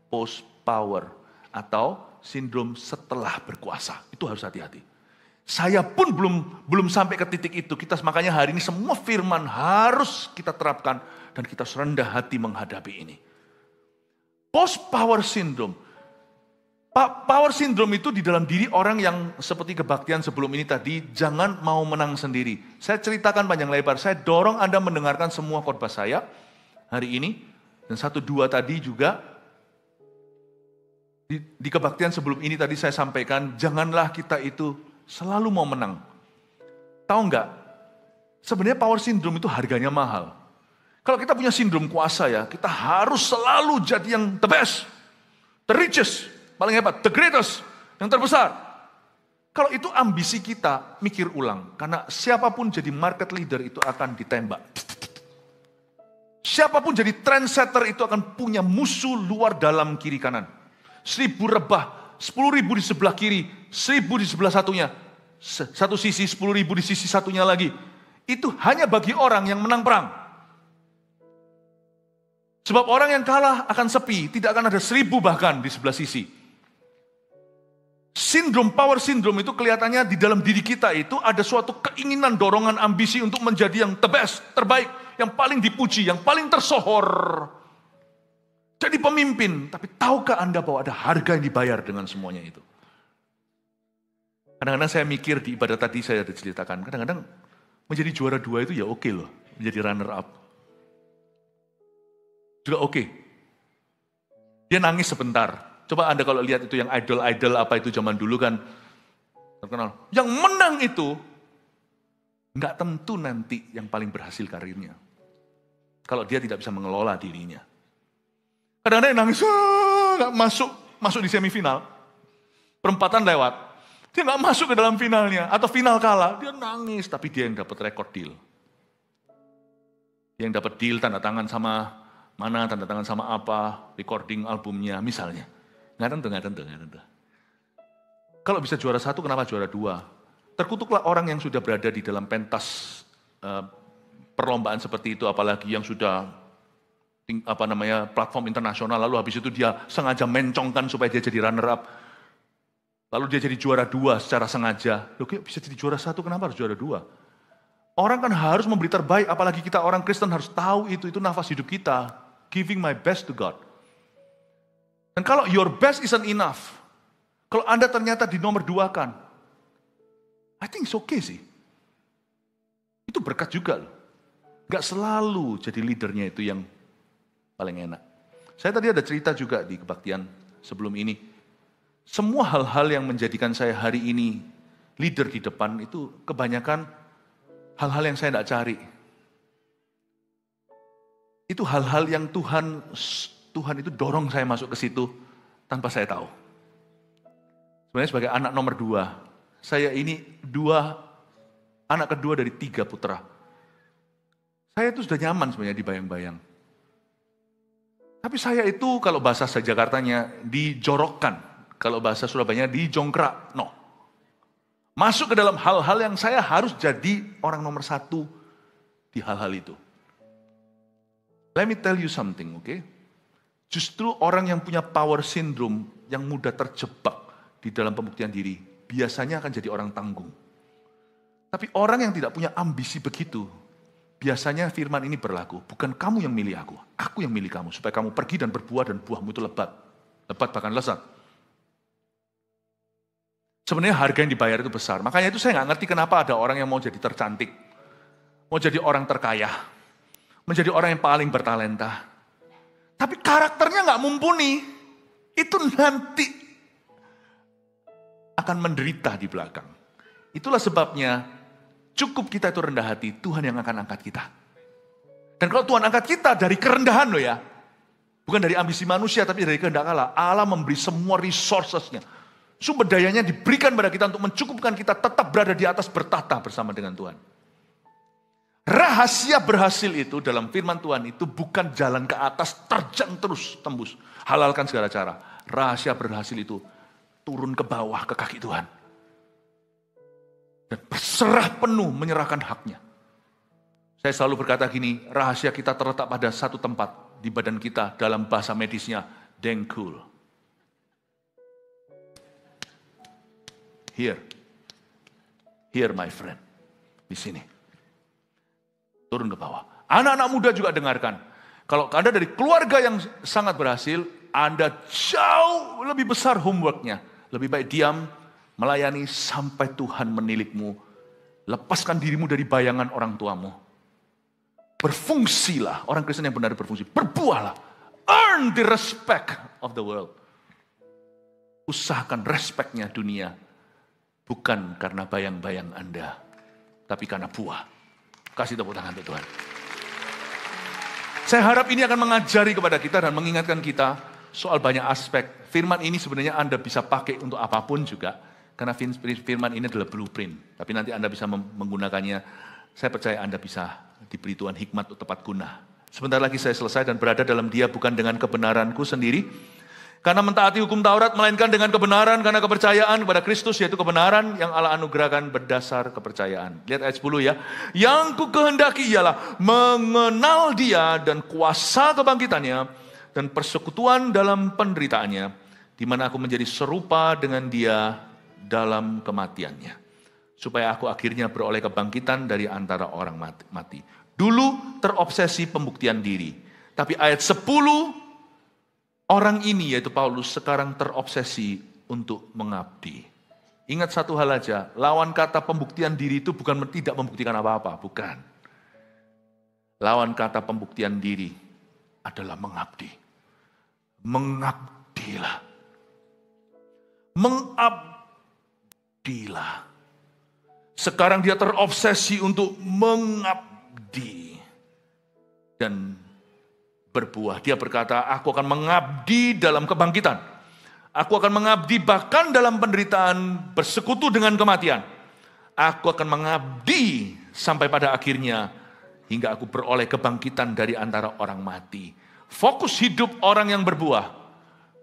post power atau sindrom setelah berkuasa. Itu harus hati-hati. Saya pun belum sampai ke titik itu. Makanya hari ini semua firman harus kita terapkan dan kita rendah hati menghadapi ini. Post power syndrome. Power syndrome itu di dalam diri orang yang seperti kebaktian sebelum ini tadi, jangan mau menang sendiri. Saya ceritakan panjang lebar, saya dorong Anda mendengarkan semua khotbah saya hari ini. Dan 1-2 tadi juga, di kebaktian sebelum ini tadi saya sampaikan, janganlah kita itu selalu mau menang. Tahu nggak? Sebenarnya power syndrome itu harganya mahal. Kalau kita punya sindrom kuasa ya, kita harus selalu jadi yang the best, the richest, paling hebat, the greatest, yang terbesar. Kalau itu ambisi kita, mikir ulang. Karena siapapun jadi market leader itu akan ditembak. Siapapun jadi trendsetter itu akan punya musuh luar dalam kiri kanan. 1000 rebah, 10.000 di sebelah kiri, 1000 di sebelah satunya. Satu sisi, 10.000 di sisi satunya lagi. Itu hanya bagi orang yang menang perang. Sebab orang yang kalah akan sepi, tidak akan ada 1000 bahkan di sebelah sisi. Power syndrome itu kelihatannya di dalam diri kita itu ada suatu keinginan, dorongan, ambisi untuk menjadi yang the best, terbaik, yang paling dipuji, yang paling tersohor. Jadi pemimpin, tapi tahukah Anda bahwa ada harga yang dibayar dengan semuanya itu? Kadang-kadang saya mikir di ibadah tadi saya ada ceritakan, kadang-kadang menjadi juara 2 itu ya oke loh, menjadi runner up. Juga oke. Dia nangis sebentar. Coba Anda kalau lihat itu yang idol-idol apa itu zaman dulu kan terkenal. Yang menang itu nggak tentu nanti yang paling berhasil karirnya. Kalau dia tidak bisa mengelola dirinya. Kadang-kadang yang nangis, nggak masuk di semifinal. Perempatan lewat. Dia nggak masuk ke dalam finalnya. Atau final kalah, dia nangis. Tapi dia yang dapat record deal. Dia yang dapat deal tanda tangan sama mana, tanda tangan sama apa, recording albumnya misalnya. Nggak tentu. Kalau bisa juara 1, kenapa juara 2? Terkutuklah orang yang sudah berada di dalam pentas perlombaan seperti itu, apalagi yang sudah platform internasional, lalu habis itu dia sengaja mencongkan supaya dia jadi runner up. Lalu dia jadi juara 2 secara sengaja. Loh, bisa jadi juara 1, kenapa harus juara 2? Orang kan harus memberi terbaik, apalagi kita orang Kristen harus tahu itu nafas hidup kita. Giving my best to God. Dan kalau your best isn't enough, kalau Anda ternyata di nomor 2 kan, I think it's okay sih. Itu berkat juga loh. Gak selalu jadi leadernya itu yang paling enak. Saya tadi ada cerita juga di kebaktian sebelum ini. Semua hal-hal yang menjadikan saya hari ini leader di depan itu kebanyakan hal-hal yang saya tidak cari. Itu hal-hal yang Tuhan itu dorong saya masuk ke situ tanpa saya tahu. Sebenarnya sebagai anak nomor 2, saya ini anak kedua dari 3 putra. Saya itu sudah nyaman sebenarnya dibayang-bayang. Tapi saya itu kalau bahasa Jakartanya dijorokkan, kalau bahasa Surabayanya dijongkrak. No. Masuk ke dalam hal-hal yang saya harus jadi orang nomor 1 di hal-hal itu. Let me tell you something, okay? Justru orang yang punya power syndrome, yang mudah terjebak di dalam pembuktian diri, biasanya akan jadi orang tanggung. Tapi orang yang tidak punya ambisi begitu, biasanya firman ini berlaku. Bukan kamu yang milih aku yang milih kamu. Supaya kamu pergi dan berbuah dan buahmu itu lebat. Lebat bahkan lezat. Sebenarnya harga yang dibayar itu besar. Makanya itu saya nggak ngerti kenapa ada orang yang mau jadi tercantik. Mau jadi orang terkaya. Menjadi orang yang paling bertalenta. Tapi karakternya nggak mumpuni, itu nanti akan menderita di belakang. Itulah sebabnya cukup kita itu rendah hati, Tuhan yang akan angkat kita. Dan kalau Tuhan angkat kita dari kerendahan loh ya, bukan dari ambisi manusia tapi dari kehendak Allah. Allah memberi semua resources-nya, sumber dayanya diberikan pada kita untuk mencukupkan kita tetap berada di atas bertahta bersama dengan Tuhan. Rahasia berhasil itu dalam firman Tuhan itu bukan jalan ke atas, terjang terus, tembus. Halalkan segala cara. Rahasia berhasil itu turun ke bawah ke kaki Tuhan. Dan berserah penuh menyerahkan haknya. Saya selalu berkata gini, rahasia kita terletak pada satu tempat di badan kita, dalam bahasa medisnya, dengkul. Here my friend, di sini. Turun ke bawah. Anak-anak muda juga dengarkan. Kalau Anda dari keluarga yang sangat berhasil, Anda jauh lebih besar homework-nya. Lebih baik diam, melayani sampai Tuhan menilikmu. Lepaskan dirimu dari bayangan orang tuamu. Berfungsilah, orang Kristen yang benar berfungsi. Berbuahlah. Earn the respect of the world. Usahakan respect-nya dunia. Bukan karena bayang-bayang Anda, tapi karena buah. Kasih tepuk tangan untuk Tuhan. Saya harap ini akan mengajari kepada kita dan mengingatkan kita soal banyak aspek. Firman ini sebenarnya Anda bisa pakai untuk apapun juga. Karena firman ini adalah blueprint. Tapi nanti Anda bisa menggunakannya. Saya percaya Anda bisa diberi Tuhan hikmat untuk tepat guna. Sebentar lagi saya selesai dan berada dalam Dia bukan dengan kebenaranku sendiri. Karena mentaati hukum Taurat, melainkan dengan kebenaran karena kepercayaan kepada Kristus, yaitu kebenaran yang Allah anugerahkan berdasar kepercayaan. Lihat ayat 10 ya. Yang ku kehendaki ialah mengenal Dia dan kuasa kebangkitannya dan persekutuan dalam penderitaannya, di mana aku menjadi serupa dengan Dia dalam kematiannya, supaya aku akhirnya beroleh kebangkitan dari antara orang mati. Dulu terobsesi pembuktian diri, tapi ayat 10, orang ini yaitu Paulus sekarang terobsesi untuk mengabdi. Ingat satu hal aja, lawan kata pembuktian diri itu bukan tidak membuktikan apa-apa, bukan. Lawan kata pembuktian diri adalah mengabdi. Mengabdilah. Mengabdilah. Sekarang dia terobsesi untuk mengabdi. Dan berbuah. Dia berkata, aku akan mengabdi dalam kebangkitan. Aku akan mengabdi bahkan dalam penderitaan bersekutu dengan kematian. Aku akan mengabdi sampai pada akhirnya hingga aku beroleh kebangkitan dari antara orang mati. Fokus hidup orang yang berbuah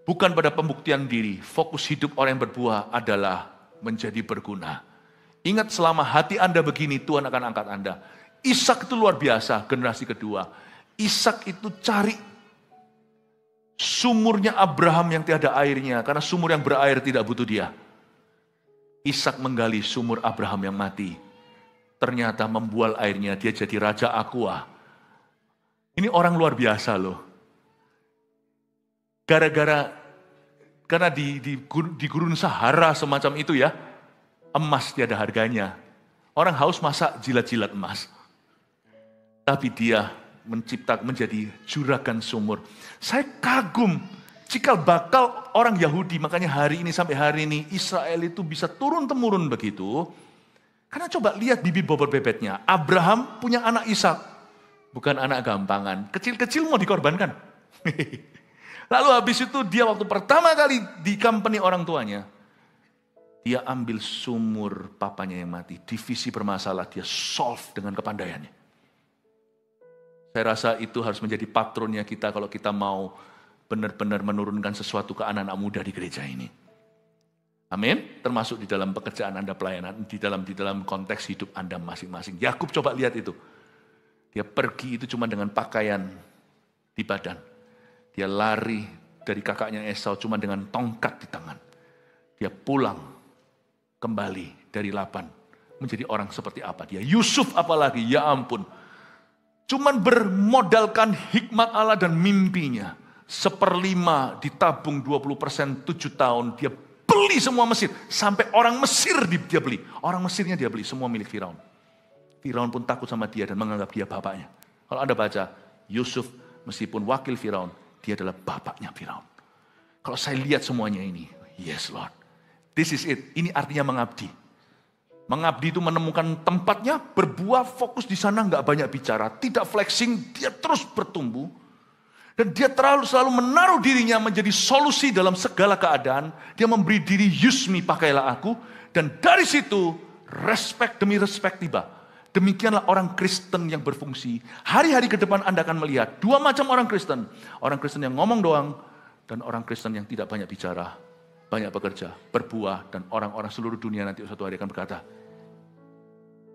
bukan pada pembuktian diri. Fokus hidup orang yang berbuah adalah menjadi berguna. Ingat, selama hati Anda begini, Tuhan akan angkat Anda. Ishak itu luar biasa, generasi kedua. Ishak itu cari sumurnya Abraham yang tiada airnya, karena sumur yang berair tidak butuh dia. Ishak menggali sumur Abraham yang mati. Ternyata membual airnya, dia jadi raja Aqua. Ini orang luar biasa loh. Karena di gurun Sahara semacam itu ya, emas tiada harganya. Orang haus masa jilat-jilat emas. Tapi dia menjadi juragan sumur. Saya kagum, cikal bakal orang Yahudi, makanya hari ini sampai hari ini Israel itu bisa turun-temurun begitu. Karena coba lihat bibit bobot bebetnya. Abraham punya anak Ishak, bukan anak gampangan. Kecil-kecil mau dikorbankan. Lalu habis itu dia waktu pertama kali di company orang tuanya, dia ambil sumur papanya yang mati, divisi bermasalah, dia solve dengan kepandaiannya. Saya rasa itu harus menjadi patronnya kita kalau kita mau benar-benar menurunkan sesuatu ke anak-anak muda di gereja ini. Amin. Termasuk di dalam pekerjaan Anda pelayanan, di dalam konteks hidup Anda masing-masing. Yakub coba lihat itu. Dia pergi itu cuma dengan pakaian di badan. Dia lari dari kakaknya Esau cuma dengan tongkat di tangan. Dia pulang kembali dari Laban menjadi orang seperti apa dia. Yusuf apalagi, ya ampun. Cuman bermodalkan hikmat Allah dan mimpinya. 1/5 ditabung 20%, 7 tahun. Dia beli semua Mesir. Sampai orang Mesir dia beli. Orang Mesirnya dia beli, semua milik Firaun. Firaun pun takut sama dia dan menganggap dia bapaknya. Kalau Anda baca, Yusuf meskipun wakil Firaun, dia adalah bapaknya Firaun. Kalau saya lihat semuanya ini, yes Lord. This is it. Ini artinya mengabdi. Mengabdi itu menemukan tempatnya, berbuah, fokus di sana, nggak banyak bicara, tidak flexing, dia terus bertumbuh. Dan dia selalu menaruh dirinya menjadi solusi dalam segala keadaan. Dia memberi diri, use me, pakailah aku. Dan dari situ, respect demi respect tiba. Demikianlah orang Kristen yang berfungsi. Hari-hari ke depan Anda akan melihat dua macam orang Kristen. Orang Kristen yang ngomong doang, dan orang Kristen yang tidak banyak bicara, banyak bekerja, berbuah, dan orang-orang seluruh dunia nanti suatu hari akan berkata,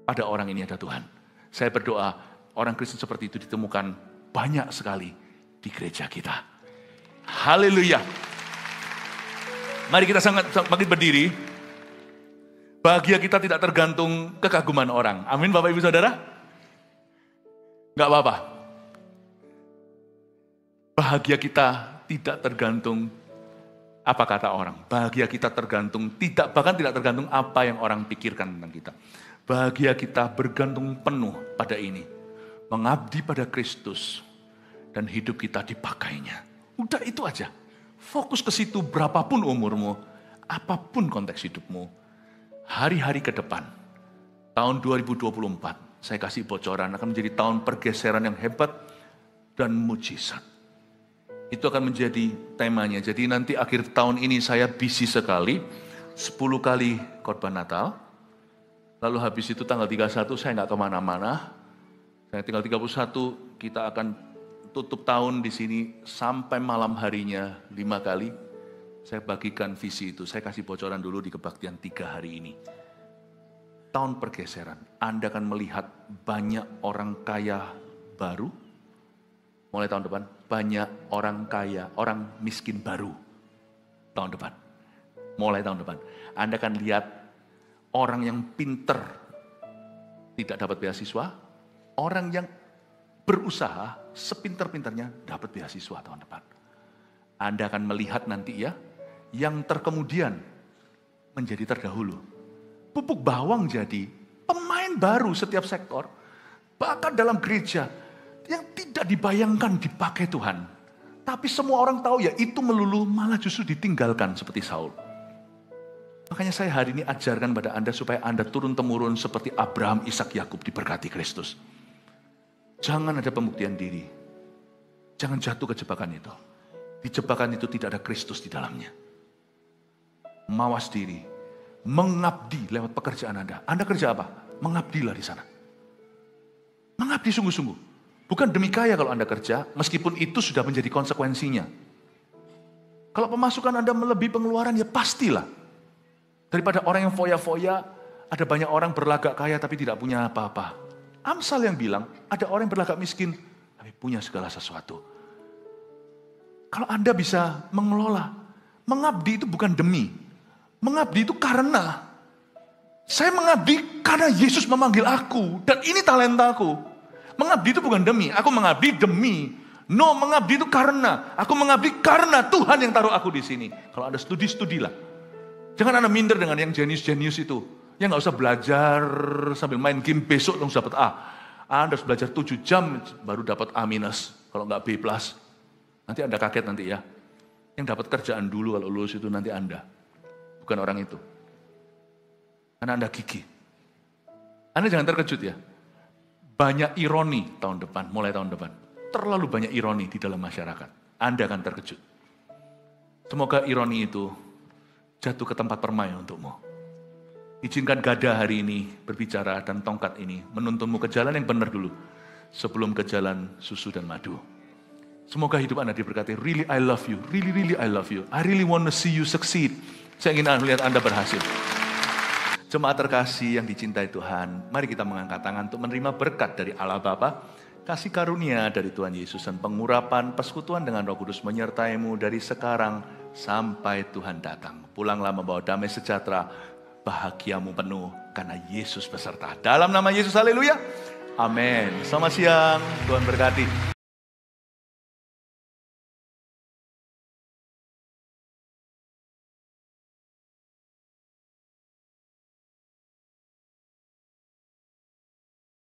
pada orang ini ada Tuhan. Saya berdoa, orang Kristen seperti itu ditemukan banyak sekali di gereja kita. Haleluya. Mari kita makin berdiri. Bahagia kita tidak tergantung kekaguman orang. Amin Bapak Ibu Saudara? Enggak apa-apa. Bahagia kita tidak tergantung apa kata orang. Bahagia kita bahkan tidak tergantung apa yang orang pikirkan tentang kita. Bahagia kita bergantung penuh pada ini. Mengabdi pada Kristus. Dan hidup kita dipakainya. Udah itu aja. Fokus ke situ berapapun umurmu. Apapun konteks hidupmu. hari-hari ke depan, tahun 2024, saya kasih bocoran akan menjadi tahun pergeseran yang hebat dan mujizat. Itu akan menjadi temanya. Jadi nanti akhir tahun ini saya busy sekali, 10 kali khotbah Natal. Lalu habis itu tanggal 31 saya nggak kemana-mana. Saya tinggal 31, kita akan tutup tahun di sini sampai malam harinya 5 kali. Saya bagikan visi itu, saya kasih bocoran dulu di kebaktian 3 hari ini. Tahun pergeseran, Anda akan melihat banyak orang kaya baru. Mulai tahun depan, banyak orang kaya, orang miskin baru. Tahun depan, mulai tahun depan. Anda akan lihat orang yang pinter tidak dapat beasiswa, orang yang berusaha sepinter-pinternya dapat beasiswa tahun depan. Anda akan melihat nanti ya, yang terkemudian menjadi terdahulu. Pupuk bawang jadi pemain baru setiap sektor, bahkan dalam gereja yang tidak dibayangkan dipakai Tuhan. Tapi semua orang tahu ya itu melulu malah justru ditinggalkan seperti Saul. Makanya saya hari ini ajarkan pada Anda supaya Anda turun-temurun seperti Abraham, Ishak, Yakub diberkati Kristus. Jangan ada pembuktian diri. Jangan jatuh ke jebakan itu. Di jebakan itu tidak ada Kristus di dalamnya. Mawas diri. Mengabdi lewat pekerjaan Anda. Anda kerja apa? Mengabdilah di sana. Mengabdi sungguh-sungguh. Bukan demi kaya kalau Anda kerja, meskipun itu sudah menjadi konsekuensinya. Kalau pemasukan Anda melebihi pengeluaran, ya pastilah. Daripada orang yang foya-foya, ada banyak orang berlagak kaya tapi tidak punya apa-apa. Amsal yang bilang, ada orang yang berlagak miskin, tapi punya segala sesuatu. Kalau Anda bisa mengelola, mengabdi itu bukan demi. Mengabdi itu karena. Saya mengabdi karena Yesus memanggil aku, dan ini talentaku. Mengabdi itu bukan demi, aku mengabdi demi. No, mengabdi itu karena. Aku mengabdi karena Tuhan yang taruh aku di sini. Kalau Anda studilah. Jangan Anda minder dengan yang jenius-jenius itu. Ya nggak usah belajar sambil main game besok langsung dapat A. Anda harus belajar 7 jam baru dapat A-, kalau nggak B+. Nanti Anda kaget nanti ya. Yang dapat kerjaan dulu kalau lulus itu nanti Anda. Bukan orang itu. Karena Anda gigih. Anda jangan terkejut ya. Banyak ironi tahun depan, mulai tahun depan. Terlalu banyak ironi di dalam masyarakat. Anda akan terkejut. Semoga ironi itu jatuh ke tempat permai untukmu. Izinkan gada hari ini berbicara dan tongkat ini menuntunmu ke jalan yang benar dulu. Sebelum ke jalan susu dan madu. Semoga hidup Anda diberkati. Really I love you. Really I love you. I really want to see you succeed. Saya ingin melihat Anda berhasil. Jemaat terkasih yang dicintai Tuhan, mari kita mengangkat tangan untuk menerima berkat dari Allah Bapa, kasih karunia dari Tuhan Yesus dan pengurapan persekutuan dengan Roh Kudus menyertaimu dari sekarang sampai Tuhan datang. Pulanglah membawa damai sejahtera, bahagiamu penuh karena Yesus beserta. Dalam nama Yesus, haleluya. Amin. Selamat siang, Tuhan berkati.